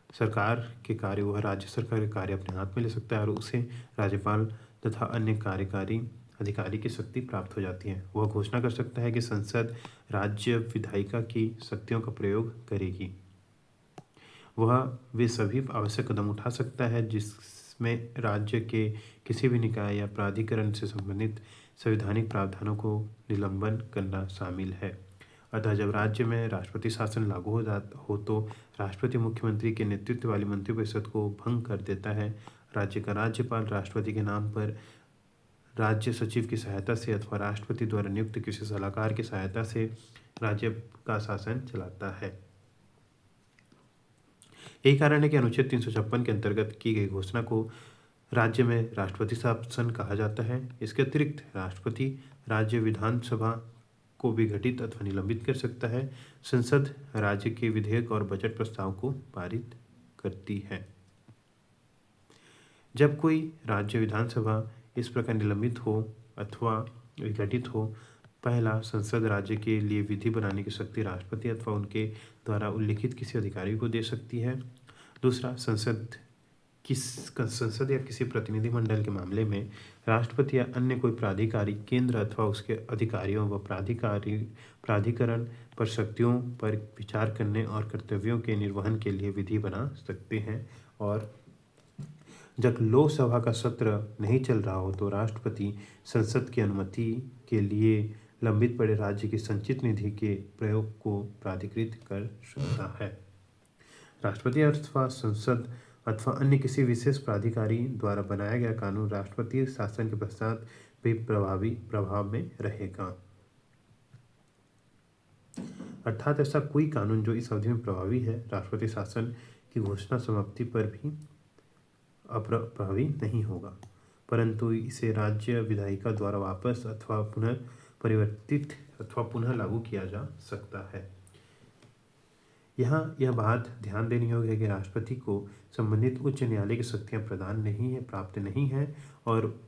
सरकार के कार्य अपने हाथ में ले सकता है और उसे राज्यपाल तथा अन्य कार्यकारी अधिकारी की शक्ति प्राप्त हो जाती है। वह घोषणा कर सकता है कि संसद राज्य विधायिका की शक्तियों का प्रयोग करेगी। वह वे सभी आवश्यक कदम उठा सकता है जिसमें राज्य के किसी भी निकाय या प्राधिकरण से संबंधित संवैधानिक प्रावधानों को निलंबन करना शामिल है। अतः जब राज्य में राष्ट्रपति शासन लागू हो तो राष्ट्रपति मुख्यमंत्री के नेतृत्व वाली मंत्रिपरिषद को भंग कर देता है। राज्य का राज्यपाल राष्ट्रपति के नाम पर राज्य सचिव की सहायता से अथवा राष्ट्रपति द्वारा नियुक्त किसी सलाहकार की सहायता से राज्य का शासन चलाता है। यही कारण है कि अनुच्छेद 356 के अंतर्गत की गई घोषणा को राज्य में राष्ट्रपति शासन कहा जाता है। इसके अतिरिक्त राष्ट्रपति राज्य विधानसभा को विघटित अथवा निलंबित कर सकता है। संसद राज्य के विधेयक और बजट प्रस्ताव को पारित करती है। जब कोई राज्य विधानसभा इस प्रकार निलंबित हो अथवा विघटित हो। पहला, संसद राज्य के लिए विधि बनाने की शक्ति राष्ट्रपति अथवा उनके द्वारा उल्लिखित किसी अधिकारी को दे सकती है। दूसरा, संसद या किसी प्रतिनिधिमंडल के मामले में राष्ट्रपति या अन्य कोई प्राधिकारी केंद्र अथवा उसके अधिकारियों व प्राधिकरण पर शक्तियों पर विचार करने और कर्तव्यों के निर्वहन के लिए विधि बना सकते हैं। और जब लोकसभा का सत्र नहीं चल रहा हो तो राष्ट्रपति संसद की अनुमति के लिए लंबित पड़े राज्य की संचित निधि के प्रयोग को प्राधिकृत कर सकता है। राष्ट्रपति अथवा संसद अथवा अन्य किसी विशेष प्राधिकारी द्वारा बनाया गया कानून राष्ट्रपति शासन के पश्चात भी प्रभावी प्रभाव में रहेगा। अर्थात ऐसा कोई कानून जो इस अवधि में प्रभावी है राष्ट्रपति शासन की घोषणा समाप्ति पर भी अप्रभावी नहीं होगा, परंतु इसे राज्य विधायिका द्वारा वापस अथवा पुनः परिवर्तित अथवा पुनः लागू किया जा सकता है। यहाँ यह बात ध्यान देनी होगी कि राष्ट्रपति को संबंधित उच्च न्यायालय की शक्तियाँ प्राप्त नहीं है और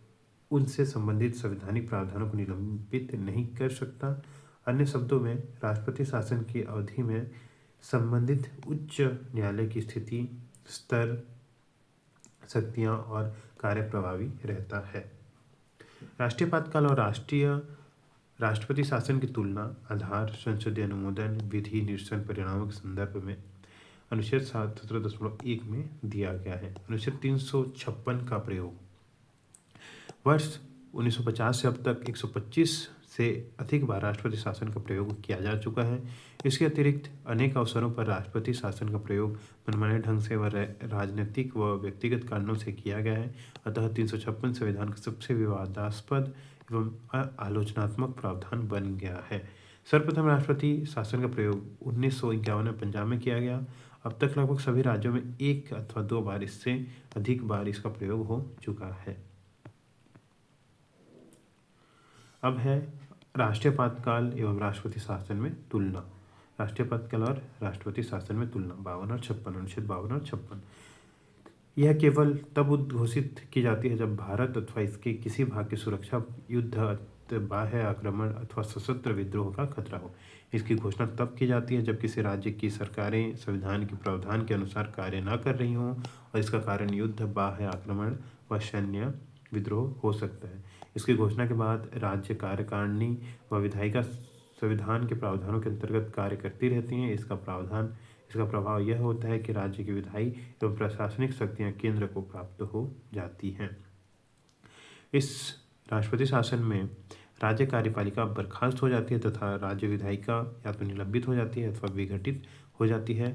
उनसे संबंधित संवैधानिक प्रावधानों को निलंबित नहीं कर सकता। अन्य शब्दों में, राष्ट्रपति शासन की अवधि में संबंधित उच्च न्यायालय की स्थिति, स्तर, शक्तियाँ और कार्य प्रभावी रहता है। राष्ट्रीय आपातकाल और राष्ट्रपति शासन की तुलना आधार, संसदीय अनुमोदन, विधि निरसन परिणामों के संदर्भ में अनुच्छेद 17.1 में दिया गया है। अनुच्छेद 356 का प्रयोग वर्ष 1950 से अब तक 125 से अधिक बार राष्ट्रपति शासन का प्रयोग किया जा चुका है। इसके अतिरिक्त अनेक अवसरों पर राष्ट्रपति शासन का प्रयोग मनमाने ढंग से व राजनीतिक व व्यक्तिगत कारणों से किया गया है। अतः 356 संविधान का सबसे विवादास्पद एवं आलोचनात्मक प्रावधान बन गया है। सर्वप्रथम राष्ट्रपति शासन का प्रयोग 1951 में पंजाब में किया गया। अब तक लगभग सभी राज्यों में एक अथवा दो बार इससे अधिक बार इसका प्रयोग हो चुका है। अब है राष्ट्रीय आपातकाल एवं राष्ट्रपति शासन में तुलना। राष्ट्रीय आपातकाल और राष्ट्रपति शासन में तुलना 52 और 56, अनुच्छेद 52 और 56। यह केवल तब उद्घोषित की जाती है जब भारत अथवा इसके किसी भाग की सुरक्षा, युद्ध, बाह्य आक्रमण अथवा सशस्त्र विद्रोह का खतरा हो। इसकी घोषणा तब की जाती है जब किसी राज्य की सरकारें संविधान के प्रावधान के अनुसार कार्य न कर रही हों और इसका कारण युद्ध, बाह्य आक्रमण व सैन्य विद्रोह हो सकता है। इसकी घोषणा के बाद राज्य कार्यकारिणी व विधायिका संविधान के प्रावधानों के अंतर्गत कार्य करती रहती हैं। इसका प्रभाव यह होता है कि राज्य की विधायी एवं प्रशासनिक शक्तियाँ केंद्र को प्राप्त हो जाती हैं। इस राष्ट्रपति शासन में राज्य कार्यपालिका बर्खास्त हो जाती है तथा राज्य विधायिका या तो निलंबित हो जाती है अथवा विघटित हो जाती है।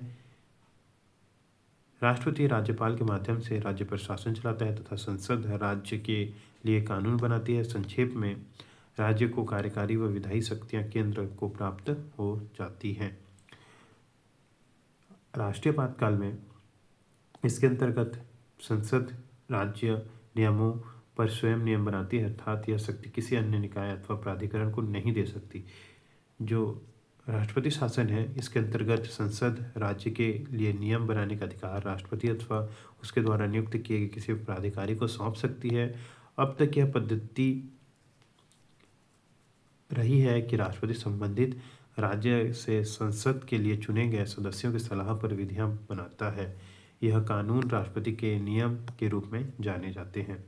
राष्ट्रपति राज्यपाल के माध्यम से राज्य पर शासन चलाता है तथा संसद राज्य के लिए कानून बनाती है। संक्षेप में, राज्य को कार्यकारी व विधायी शक्तियाँ केंद्र को प्राप्त हो जाती हैं। राष्ट्रीय आपातकाल में इसके अंतर्गत संसद राज्य नियमों पर स्वयं नियम बनाती है, अर्थात यह शक्ति किसी अन्य निकाय अथवा प्राधिकरण को नहीं दे सकती। जो राष्ट्रपति शासन है इसके अंतर्गत संसद राज्य के लिए नियम बनाने का अधिकार राष्ट्रपति अथवा उसके द्वारा नियुक्त किए गए किसी प्राधिकारी को सौंप सकती है। अब तक यह पद्धति रही है कि राष्ट्रपति संबंधित राज्य से संसद के लिए चुने गए सदस्यों की सलाह पर विधियां बनाता है। यह कानून राष्ट्रपति के नियम के रूप में जाने जाते हैं।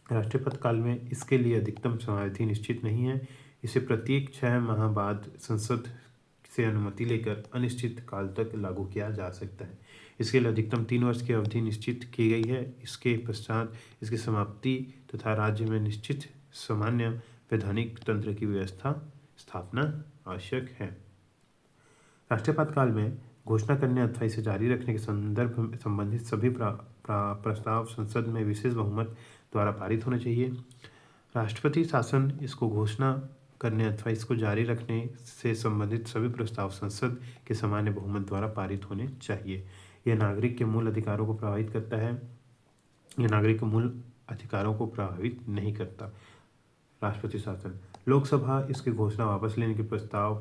राष्ट्रीय आपातकाल में इसके लिए अधिकतम समयावधि निश्चित नहीं है। इसे प्रत्येक 6 माह बाद संसद से अनुमति लेकर अनिश्चित काल तक लागू किया जा सकता है। इसके लिए अधिकतम 3 वर्ष की अवधि निश्चित की गई है। इसके पश्चात इसकी समाप्ति तथा राज्य में निश्चित सामान्य वैधानिक तंत्र की स्थापना आवश्यक है। राष्ट्रीय आपातकाल में घोषणा करने अथवा इसे जारी रखने के संदर्भ में संबंधित सभी प्रस्ताव संसद में विशेष बहुमत द्वारा पारित होने चाहिए। राष्ट्रपति शासन इसको घोषणा करने अथवा इसको जारी रखने से संबंधित सभी प्रस्ताव संसद के सामान्य बहुमत द्वारा पारित होने चाहिए। यह नागरिक के मूल अधिकारों को प्रभावित करता है। यह नागरिक के मूल अधिकारों को प्रभावित नहीं करता। राष्ट्रपति शासन, लोकसभा इसकी घोषणा वापस लेने के प्रस्ताव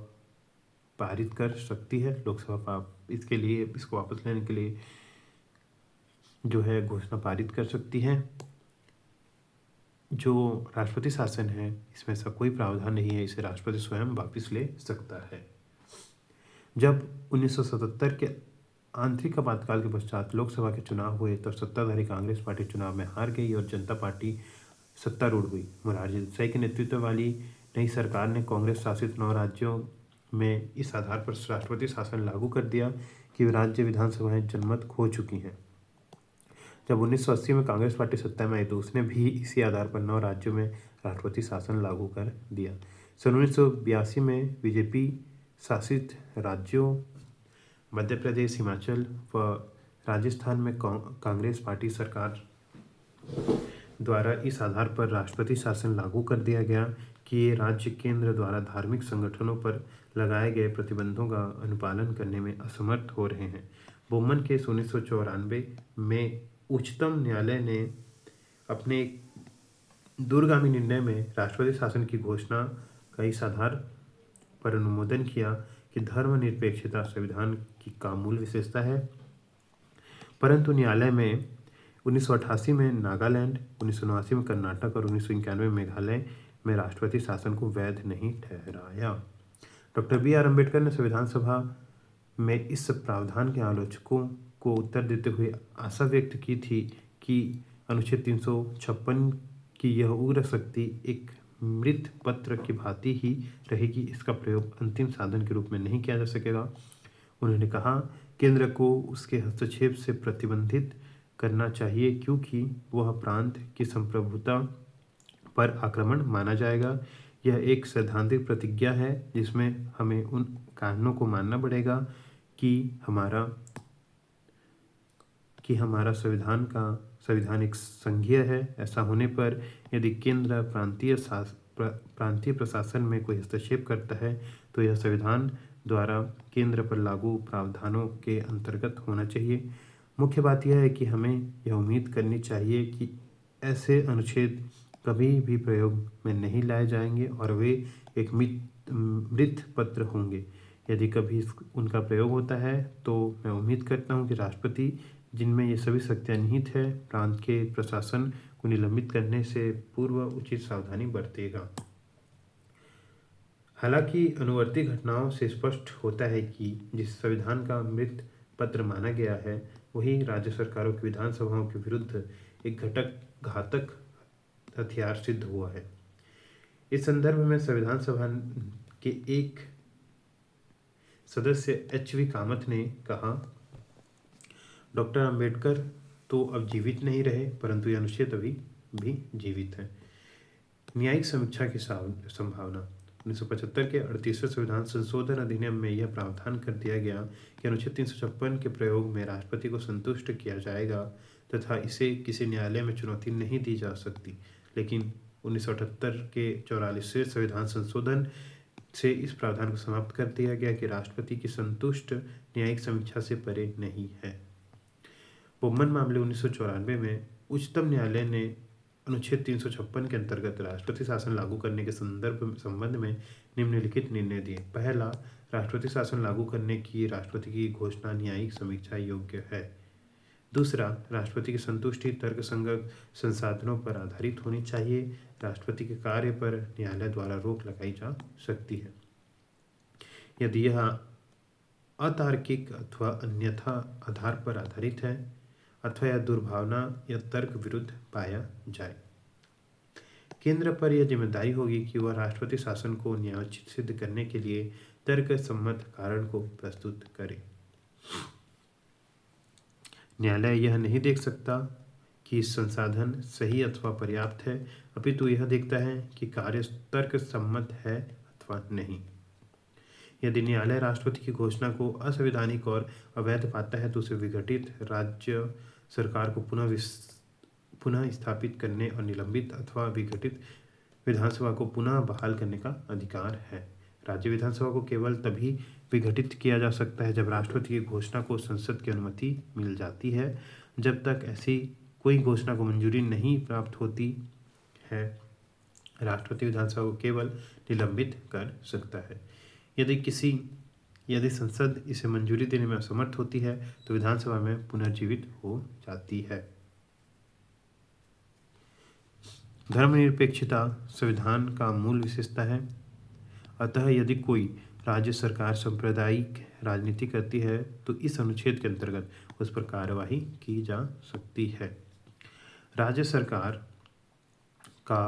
पारित कर सकती है। लोकसभा इसके लिए इसको वापस लेने के लिए जो है घोषणा पारित कर सकती है। जो राष्ट्रपति शासन है इसमें ऐसा कोई प्रावधान नहीं है, इसे राष्ट्रपति स्वयं वापस ले सकता है। जब 1977 के आंतरिक आपातकाल के पश्चात लोकसभा के चुनाव हुए तब सत्ताधारी कांग्रेस पार्टी चुनाव में हार गई और जनता पार्टी सत्तारूढ़ हुई। मोरारजी देसाई के नेतृत्व वाली नई सरकार ने कांग्रेस शासित 9 राज्यों में इस आधार पर राष्ट्रपति शासन लागू कर दिया कि राज्य विधानसभाएं जनमत खो चुकी हैं। जब 1980 में कांग्रेस पार्टी सत्ता में आई तो उसने भी इसी आधार पर 9 राज्यों में राष्ट्रपति शासन लागू कर दिया। सन 1982 में बीजेपी शासित राज्यों मध्य प्रदेश, हिमाचल व राजस्थान में कांग्रेस पार्टी सरकार द्वारा इस आधार पर राष्ट्रपति शासन लागू कर दिया गया कि ये राज्य केंद्र द्वारा धार्मिक संगठनों पर लगाए गए प्रतिबंधों का अनुपालन करने में असमर्थ हो रहे हैं। बोमन केस 1994 में उच्चतम न्यायालय ने अपने दूरगामी निर्णय में राष्ट्रपति शासन की घोषणा का इस आधार पर अनुमोदन किया कि धर्मनिरपेक्षता संविधान की का मूल विशेषता है, परंतु न्यायालय में 1988 में नागालैंड, 1989 में कर्नाटक और 1991 में मेघालय में राष्ट्रपति शासन को वैध नहीं ठहराया। Doctor B R. अम्बेडकर ने संविधान सभा में इस प्रावधान के आलोचकों को उत्तर देते हुए आशा व्यक्त की थी कि अनुच्छेद 356 की यह उग्र शक्ति एक मृत पत्र की भांति ही रहेगी, इसका प्रयोग अंतिम साधन के रूप में नहीं किया जा सकेगा। उन्होंने कहा, केंद्र को उसके हस्तक्षेप से प्रतिबंधित करना चाहिए क्योंकि वह प्रांत की संप्रभुता पर आक्रमण माना जाएगा। यह एक सैद्धांतिक प्रतिज्ञा है जिसमें हमें उन कानूनों को मानना पड़ेगा कि हमारा संविधान एक संघीय है। ऐसा होने पर यदि केंद्र प्रांतीय प्रशासन में कोई हस्तक्षेप करता है तो यह संविधान द्वारा केंद्र पर लागू प्रावधानों के अंतर्गत होना चाहिए। मुख्य बात यह है कि हमें यह उम्मीद करनी चाहिए कि ऐसे अनुच्छेद कभी भी प्रयोग में नहीं लाए जाएंगे और वे एक मृत पत्र होंगे। यदि कभी उनका प्रयोग होता है तो मैं उम्मीद करता हूं कि राष्ट्रपति, जिनमें ये सभी शक्तियां निहित है, प्रांत के प्रशासन को निलंबित करने से पूर्व उचित सावधानी बरतेगा। हालांकि अनुवर्ती घटनाओं से स्पष्ट होता है कि जिस संविधान का मृत पत्र माना गया है वही राज्य सरकारों की विधानसभाओं के विरुद्ध एक घातक हथियार सिद्ध हुआ है। इस संदर्भ में संविधान सभा के एक सदस्य H.V. कामत ने कहा, डॉक्टर अंबेडकर तो अब जीवित नहीं रहे परंतु यह अनुच्छेद अभी भी जीवित है। न्यायिक समीक्षा की संभावना। 1975 के 38वें संविधान संशोधन अधिनियम में यह प्रावधान कर दिया गया कि अनुच्छेद 356 के प्रयोग में राष्ट्रपति को संतुष्ट किया जाएगा तथा इसे किसी न्यायालय में चुनौती नहीं दी जा सकती। लेकिन 1978 के 44वें संविधान संशोधन से इस प्रावधान को समाप्त कर दिया गया कि राष्ट्रपति की संतुष्ट न्यायिक समीक्षा से परे नहीं है। बोमन मामले 1994 में उच्चतम न्यायालय ने अनुच्छेद 356 के अंतर्गत राष्ट्रपति शासन लागू करने के संबंध में निम्नलिखित निर्णय दिए। पहला, राष्ट्रपति शासन लागू करने की राष्ट्रपति की घोषणा न्यायिक समीक्षा योग्य है। दूसरा, राष्ट्रपति की संतुष्टि तर्कसंगत संसाधनों पर आधारित होनी चाहिए। राष्ट्रपति के कार्य पर न्यायालय द्वारा रोक लगाई जा सकती है यदि यह अतार्किक अथवा अन्यथा आधार पर आधारित है अथवा यह दुर्भावना या तर्क विरुद्ध पाया जाए। केंद्र पर यह जिम्मेदारी होगी कि वह राष्ट्रपति शासन को न्यायोचित सिद्ध करने के लिए तर्क सम्मत कारण को प्रस्तुत करे। न्यायालय यह नहीं देख सकता कि संसाधन सही अथवा पर्याप्त है, अपितु यह देखता है कि कार्य तर्क सम्मत है अथवा नहीं। यदि न्यायालय राष्ट्रपति की घोषणा को असंवैधानिक और अवैध पाता है तो उसे विघटित राज्य सरकार को पुनः स्थापित करने और निलंबित अथवा विघटित विधानसभा को पुनः बहाल करने का अधिकार है। राज्य विधानसभा को केवल तभी विघटित किया जा सकता है जब राष्ट्रपति की घोषणा को संसद की अनुमति मिल जाती है। जब तक ऐसी कोई घोषणा को मंजूरी नहीं प्राप्त होती है, राष्ट्रपति विधानसभा को केवल निलंबित कर सकता है। यदि संसद इसे मंजूरी देने में असमर्थ होती है तो विधानसभा में पुनर्जीवित हो जाती है। धर्मनिरपेक्षता संविधान का मूल विशेषता है। अतः यदि कोई राज्य सरकार सांप्रदायिक राजनीति करती है तो इस अनुच्छेद के अंतर्गत उस पर कार्यवाही की जा सकती है। राज्य सरकार का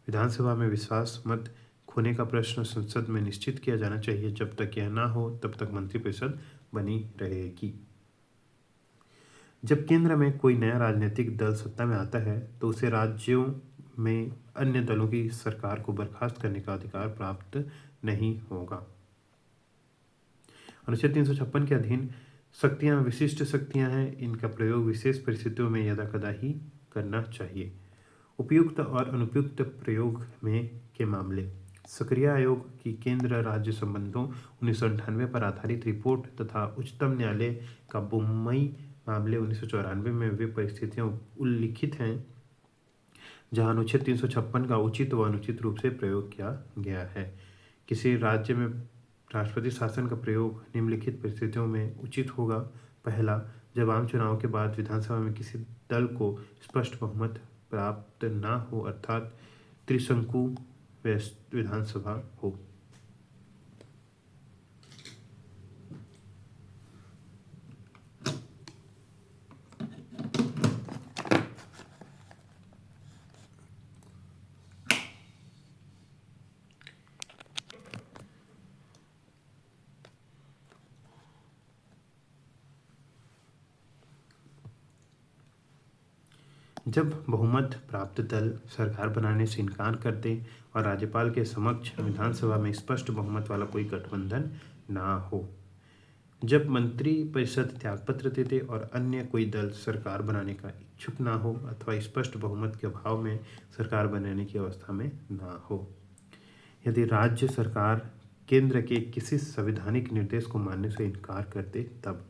विधानसभा में विश्वास मत खोने का प्रश्न संसद में निश्चित किया जाना चाहिए। जब तक यह न हो तब तक मंत्रिपरिषद बनी रहेगी। जब केंद्र में कोई नया राजनीतिक दल सत्ता में आता है तो उसे राज्यों में अन्य दलों की सरकार को बर्खास्त करने का अधिकार प्राप्त नहीं होगा। अनुच्छेद 356 के अधीन शक्तियां विशिष्ट शक्तियां हैं। इनका प्रयोग विशेष परिस्थितियों में यदाकदा ही करना चाहिए। उपयुक्त और अनुपयुक्त प्रयोग में के मामले। सक्रिय आयोग की केंद्र राज्य संबंधों 1998 पर आधारित रिपोर्ट तथा उच्चतम न्यायालय का बुम्बई मामले 1994 में वे परिस्थितियां उल्लिखित हैं जहां अनुच्छेद 356 का उचित व अनुचित रूप से प्रयोग किया गया है। किसी राज्य में राष्ट्रपति शासन का प्रयोग निम्नलिखित परिस्थितियों में उचित होगा। पहला, जब आम चुनाव के बाद विधानसभा में किसी दल को स्पष्ट बहुमत प्राप्त न हो अर्थात त्रिशंकु विधानसभा हो। जब बहुमत प्राप्त दल सरकार बनाने से इनकार कर दे और राज्यपाल के समक्ष विधानसभा में स्पष्ट बहुमत वाला कोई गठबंधन ना हो। जब मंत्रिपरिषद त्यागपत्र दे दे और अन्य कोई दल सरकार बनाने का इच्छुक ना हो अथवा स्पष्ट बहुमत के अभाव में सरकार बनाने की अवस्था में ना हो। यदि राज्य सरकार केंद्र के किसी संवैधानिक निर्देश को मानने से इनकार कर दे तब।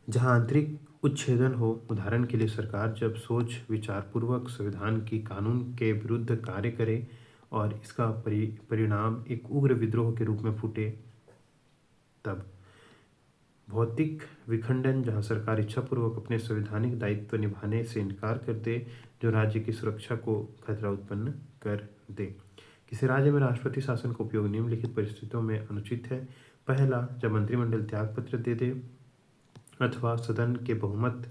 जहां आंतरिक उच्छेदन हो, उदाहरण के लिए सरकार जब सोच विचारपूर्वक संविधान की कानून के विरुद्ध कार्य करे और इसका परिणाम एक उग्र विद्रोह के रूप में फूटे तब। भौतिक विखंडन, जहां सरकार इच्छापूर्वक अपने संवैधानिक दायित्व निभाने से इनकार कर दे जो राज्य की सुरक्षा को खतरा उत्पन्न कर दे। किसी राज्य में राष्ट्रपति शासन का उपयोग निम्नलिखित परिस्थितियों में अनुचित है। पहला, जब मंत्रिमंडल त्यागपत्र दे दे अथवा सदन के बहुमत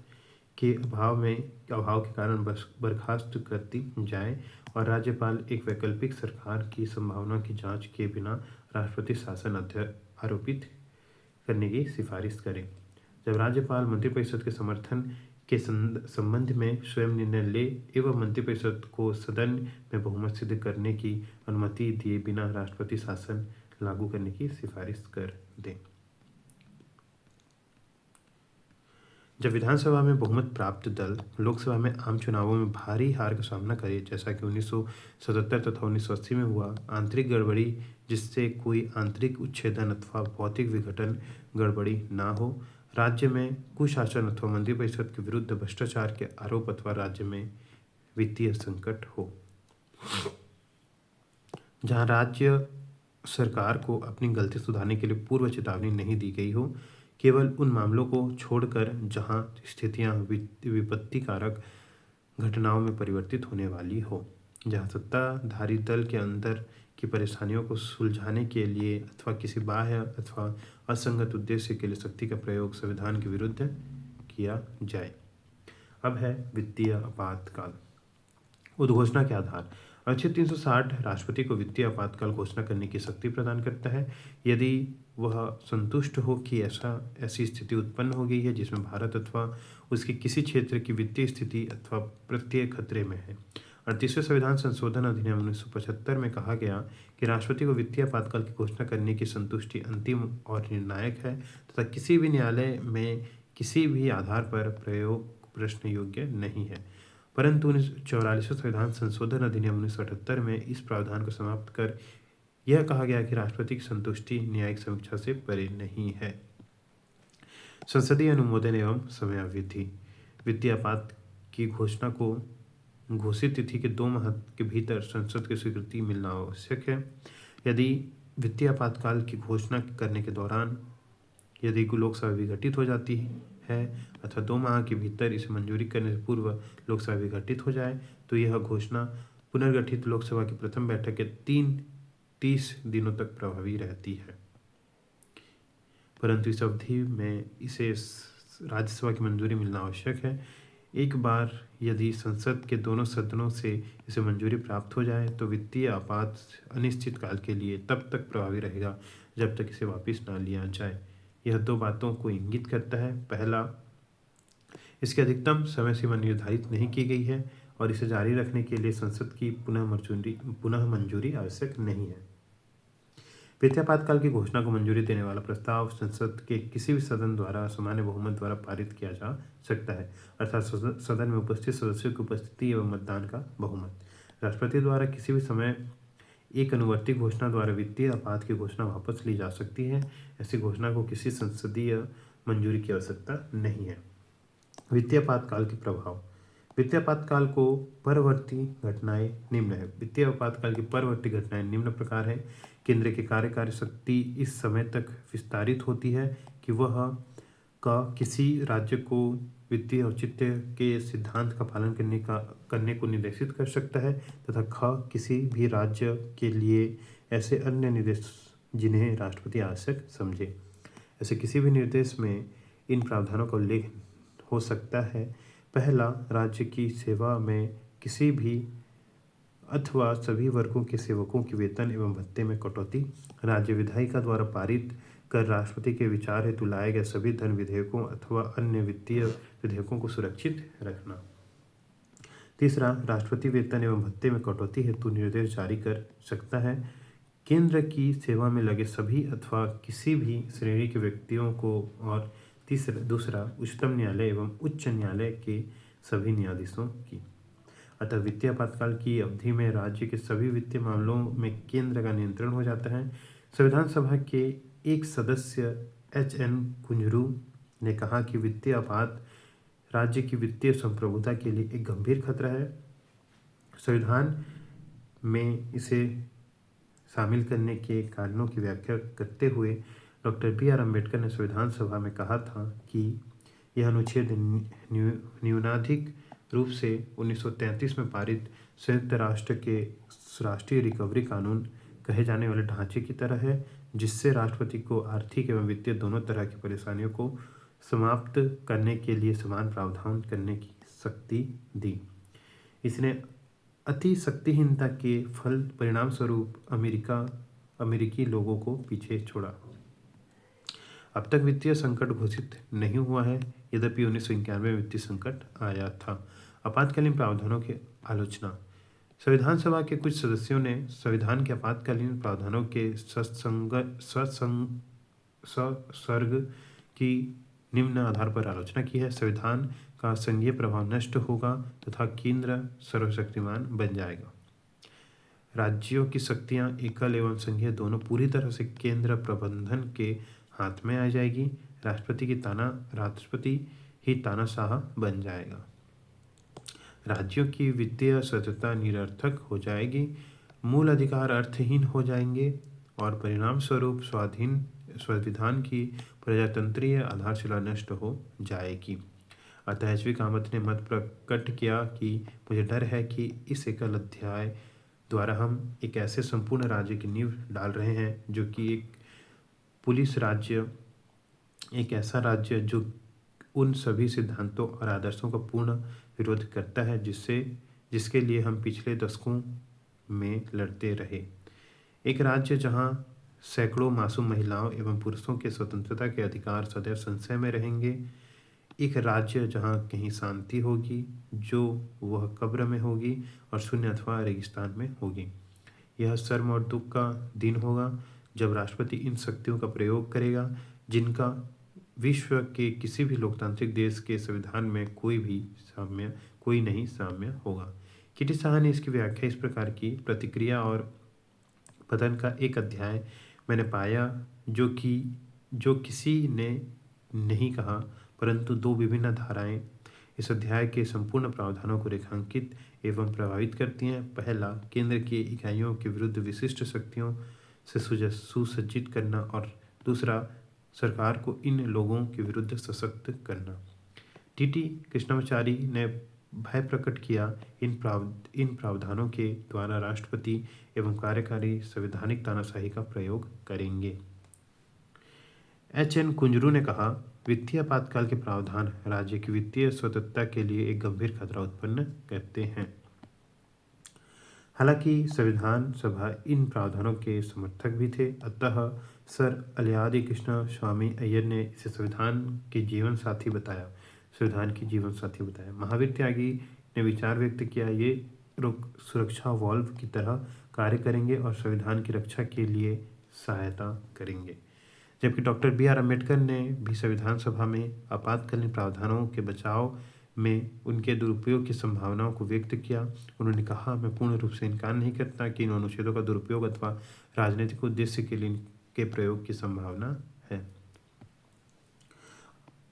के अभाव के कारण बर्खास्त करती जाए और राज्यपाल एक वैकल्पिक सरकार की संभावना की जांच के बिना राष्ट्रपति शासन आरोपित करने की सिफारिश करे। जब राज्यपाल मंत्रिपरिषद के समर्थन के संबंध में स्वयं निर्णय ले एवं मंत्रिपरिषद को सदन में बहुमत सिद्ध करने की अनुमति दिए बिना राष्ट्रपति शासन लागू करने की सिफारिश कर दे। जब विधानसभा में बहुमत प्राप्त दल लोकसभा में आम चुनावों में भारी हार का सामना करे, जैसा कि 1977 तथा 1980 में हुआ, आंतरिक गड़बड़ी जिससे कोई आंतरिक उच्छेदन अथवा भौतिक विघटन गड़बड़ी ना हो, राज्य में कुशासन अथवा मंत्रिपरिषद के विरुद्ध भ्रष्टाचार के आरोप अथवा राज्य में वित्तीय संकट हो। जहां राज्य सरकार को अपनी गलती सुधारने के लिए पूर्व चेतावनी नहीं दी गई हो, केवल उन मामलों को छोड़कर जहां स्थितियां विपत्तिकारक घटनाओं में परिवर्तित होने वाली हो। जहां सत्ताधारी दल के अंदर की परेशानियों को सुलझाने के लिए अथवा किसी बाह्य अथवा असंगत उद्देश्य के लिए शक्ति का प्रयोग संविधान के विरुद्ध किया जाए। अब है वित्तीय आपातकाल। उद्घोषणा के आधार। अनुच्छेद 360 राष्ट्रपति को वित्तीय आपातकाल घोषणा करने की शक्ति प्रदान करता है यदि वह संतुष्ट हो कि ऐसी स्थिति उत्पन्न हो गई है जिसमें भारत अथवा उसके किसी क्षेत्र की वित्तीय स्थिति अथवा प्रत्यय खतरे में है। 38वें संविधान संशोधन अधिनियम 1975 में कहा गया कि राष्ट्रपति को वित्तीय आपातकाल की घोषणा करने की संतुष्टि अंतिम और निर्णायक है तथा किसी भी न्यायालय में किसी भी आधार पर प्रयोग प्रश्न योग्य नहीं है। परंतु 44वें संविधान संशोधन अधिनियम 1978 में इस प्रावधान को समाप्त कर यह कहा गया कि राष्ट्रपति की संतुष्टि न्यायिक समीक्षा से परे नहीं है। संसदीय अनुमोदन एवं समयावधि। वित्तीय आपात की घोषणा को घोषित तिथि के 2 माह के भीतर संसद की स्वीकृति मिलना आवश्यक है। यदि वित्तीय आपातकाल की घोषणा करने के दौरान यदि लोकसभा विघटित हो जाती है अथवा 2 माह के भीतर इसे मंजूरी करने से पूर्व लोकसभा विघटित हो जाए तो यह घोषणा पुनर्गठित लोकसभा की प्रथम बैठक के 30 दिनों तक प्रभावी रहती है। परंतु इस अवधि में इसे राज्यसभा की मंजूरी मिलना आवश्यक है। एक बार यदि संसद के दोनों सदनों से इसे मंजूरी प्राप्त हो जाए तो वित्तीय आपात अनिश्चित काल के लिए तब तक प्रभावी रहेगा जब तक इसे वापस ना लिया जाए। यह 2 बातों को इंगित करता है। पहला, इसकी अधिकतम समय सीमा निर्धारित नहीं की गई है और इसे जारी रखने के लिए संसद की पुनः मंजूरी आवश्यक नहीं है। वित्तीय आपातकाल की घोषणा को मंजूरी देने वाला प्रस्ताव संसद के किसी भी सदन द्वारा सामान्य बहुमत द्वारा पारित किया जा सकता है, अर्थात सदन में उपस्थित सदस्यों की उपस्थिति एवं मतदान का बहुमत। राष्ट्रपति द्वारा किसी भी समय एक अनुवर्ती घोषणा द्वारा वित्तीय आपात की घोषणा वापस ली जा सकती है। ऐसी घोषणा को किसी संसदीय मंजूरी की आवश्यकता नहीं है। वित्तीय आपातकाल के प्रभाव। वित्तीय आपातकाल को परवर्ती घटनाएं निम्न है। वित्तीय आपातकाल की परवर्ती घटनाएं निम्न प्रकार है। केंद्र की कार्यकारी शक्ति इस समय तक विस्तारित होती है कि वह किसी राज्य को वित्तीय औचित्य के सिद्धांत का पालन करने को निर्देशित कर सकता है तथा किसी भी राज्य के लिए ऐसे अन्य निर्देश जिन्हें राष्ट्रपति आवश्यक समझे। ऐसे किसी भी निर्देश में इन प्रावधानों का उल्लेख हो सकता है। पहला, राज्य की सेवा में किसी भी अथवा सभी वर्गों के सेवकों के वेतन एवं भत्ते में कटौती। राज्य विधायिका द्वारा पारित कर राष्ट्रपति के विचार हेतु लाए गए सभी धन विधेयकों अथवा अन्य वित्तीय विधेयकों को सुरक्षित रखना। तीसरा, राष्ट्रपति वेतन एवं भत्ते में कटौती हेतु निर्देश जारी कर सकता है। केंद्र की सेवा में लगे सभी अथवा किसी भी श्रेणी के व्यक्तियों को। और दूसरा, उच्चतम न्यायालय एवं उच्च न्यायालय के सभी न्यायाधीशों की। अतः वित्तीय आपातकाल की अवधि में राज्य के सभी वित्तीय मामलों में केंद्र का नियंत्रण हो जाता है। संविधान सभा के एक सदस्य HN कुंजरू ने कहा कि वित्तीय आपात राज्य की वित्तीय संप्रभुता के लिए एक गंभीर खतरा है। संविधान में इसे शामिल करने के कारणों की व्याख्या करते हुए डॉक्टर BR अम्बेडकर ने संविधान सभा में कहा था कि यह अनुच्छेद न्यूनाधिक रूप से 1933 में पारित संयुक्त राष्ट्र के राष्ट्रीय रिकवरी कानून कहे जाने वाले ढांचे की तरह है, जिससे राष्ट्रपति को आर्थिक एवं वित्तीय दोनों तरह की परेशानियों को समाप्त करने के लिए समान प्रावधान करने की शक्ति दी। इसने अति शक्तिहीनता के परिणाम स्वरूप अमेरिकी लोगों को पीछे छोड़ा। अब तक वित्तीय संकट घोषित नहीं हुआ है, यद्यपि 1991 में वित्तीय संकट आया था। आपातकालीन प्रावधानों की आलोचना। संविधान सभा के कुछ सदस्यों ने संविधान के आपातकालीन प्रावधानों के ससर्ग की निम्न आधार पर आलोचना की है। संविधान का संघीय प्रभाव नष्ट होगा तथा केंद्र सर्वशक्तिमान बन जाएगा। राज्यों की शक्तियां एकल एवं संघीय दोनों पूरी तरह से केंद्र प्रबंधन के हाथ में आ जाएगी। राष्ट्रपति ही तानाशाह बन जाएगा। राज्यों की वित्तीय स्वतंत्रता निरर्थक हो जाएगी, मूल अधिकार अर्थहीन हो जाएंगे और परिणाम स्वरूप संविधान की प्रजातंत्रीय आधारशिला नष्ट हो जाएगी। अतः HV कामत ने मत प्रकट किया कि मुझे डर है कि इस एकल अध्याय द्वारा हम एक ऐसे संपूर्ण राज्य की नींव डाल रहे हैं जो कि एक ऐसा राज्य जो उन सभी सिद्धांतों और आदर्शों का पूर्ण विरोध करता है जिसके लिए हम पिछले दशकों में लड़ते रहे। एक राज्य जहां सैकड़ों मासूम महिलाओं एवं पुरुषों के स्वतंत्रता के अधिकार सदैव संशय में रहेंगे। एक राज्य जहां कहीं शांति होगी जो वह कब्र में होगी और शून्य अथवा रेगिस्तान में होगी। यह शर्म और दुख का दिन होगा जब राष्ट्रपति इन शक्तियों का प्रयोग करेगा जिनका विश्व के किसी भी लोकतांत्रिक देश के संविधान में कोई नहीं साम्य होगा। किटी शाह ने इसकी व्याख्या इस प्रकार की। प्रतिक्रिया और पतन का एक अध्याय मैंने पाया जो किसी ने नहीं कहा, परंतु 2 विभिन्न धाराएं इस अध्याय के संपूर्ण प्रावधानों को रेखांकित एवं प्रभावित करती हैं। पहला, केंद्र की इकाइयों के विरुद्ध विशिष्ट शक्तियों से सुसज्जित करना और दूसरा, सरकार को इन लोगों के विरुद्ध सशक्त करना। टीटी कृष्णमाचारी ने भय प्रकट किया, इन प्रावधानों के द्वारा राष्ट्रपति एवं कार्यकारी संवैधानिक तानाशाही का प्रयोग करेंगे। एच.एन. कुंजरू ने कहा, वित्तीय आपातकाल के प्रावधान राज्य की वित्तीय स्वतंत्रता के लिए एक गंभीर खतरा उत्पन्न करते हैं। हालांकि संविधान सभा इन प्रावधानों के समर्थक भी थे, अतः सर अलियादी कृष्ण स्वामी अय्यर ने इसे संविधान की जीवन साथी बताया। महावीर त्यागी ने विचार व्यक्त किया, ये सुरक्षा वाल्व की तरह कार्य करेंगे और संविधान की रक्षा के लिए सहायता करेंगे। जबकि डॉक्टर बी.आर. अम्बेडकर ने भी संविधान सभा में आपातकालीन प्रावधानों के बचाव में उनके दुरुपयोग की संभावनाओं को व्यक्त किया। उन्होंने कहा, मैं पूर्ण रूप से इनकार नहीं करता कि इन अनुच्छेदों का दुरुपयोग अथवा राजनीतिक उद्देश्य के लिए इनके प्रयोग की संभावना है।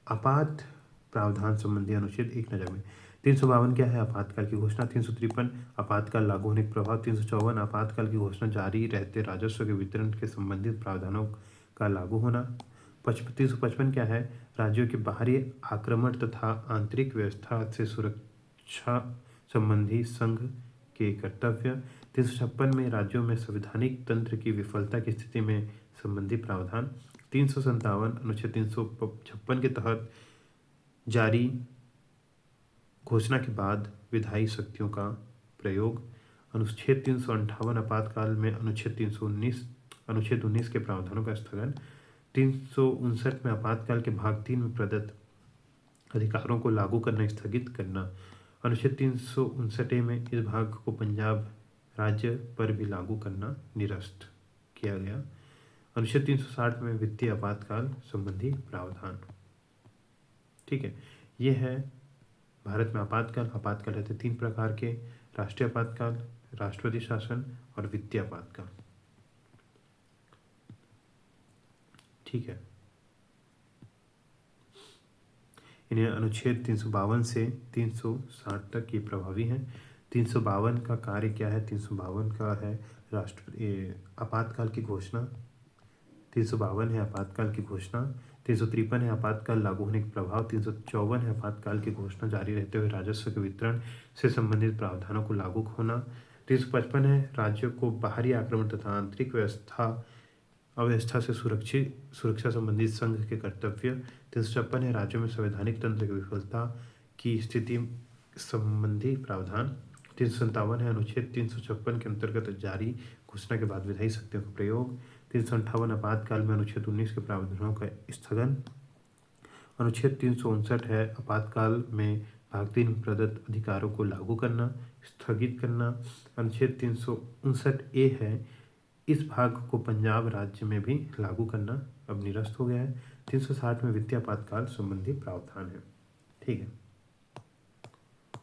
आपात प्रावधान संबंधी अनुच्छेद एक नजर में। 352 क्या है? आपातकाल की घोषणा। 353 आपातकाल लागू होने के प्रभाव। 354 आपातकाल की घोषणा जारी रहते राजस्व के वितरण के संबंधित प्रावधानों का लागू होना। 355 क्या है? राज्यों के बाहरी आक्रमण तथा आंतरिक व्यवस्था से सुरक्षा संबंधी संघ के कर्तव्य। 356 में राज्यों में संवैधानिक तंत्र की विफलता की स्थिति में संबंधी प्रावधान। 357 अनुच्छेद 356 के तहत जारी घोषणा के बाद विधायी शक्तियों का प्रयोग। अनुच्छेद 358 आपातकाल में अनुच्छेद 19 के प्रावधानों का स्थगन। 359 में आपातकाल के भाग 3 में प्रदत्त अधिकारों को लागू करना स्थगित करना। अनुच्छेद 359 में इस भाग को पंजाब राज्य पर भी लागू करना निरस्त किया गया। अनुच्छेद 360 में वित्तीय आपातकाल संबंधी प्रावधान। ठीक है, ये है भारत में आपातकाल। आपातकाल रहते 3 प्रकार के: राष्ट्रीय आपातकाल, राष्ट्रपति शासन और वित्तीय आपातकाल। ठीक है, इन्हें अनुच्छेद 352 से 360 तक ये प्रभावी हैं। 352 का कार्य क्या है? 352 का है आपातकाल की घोषणा। 352 है आपातकाल की घोषणा। 353 है आपातकाल लागू होने के प्रभाव। 354 है आपातकाल की घोषणा जारी रहते हुए राजस्व के वितरण से संबंधित प्रावधानों को लागू होना। 355 है राज्यों को बाहरी आक्रमण तथा आंतरिक अव्यवस्था से सुरक्षा संबंधित संघ के कर्तव्य। 356 है राज्यों में संवैधानिक तंत्र की विफलता की स्थिति संबंधी प्रावधान। 357 है अनुच्छेद 356 के अंतर्गत जारी घोषणा के बाद विधायी शक्तियों का प्रयोग। 358 आपातकाल में अनुच्छेद 19 के प्रावधानों का स्थगन। अनुच्छेद 359 है आपातकाल में भाग 3 में प्रदत्त अधिकारों को लागू करना, स्थगित करना। अनुच्छेद 359 है इस भाग को पंजाब राज्य में भी लागू करना अब निरस्त हो गया है। 360 में वित्तीय आपातकाल संबंधी प्रावधान है। ठीक है।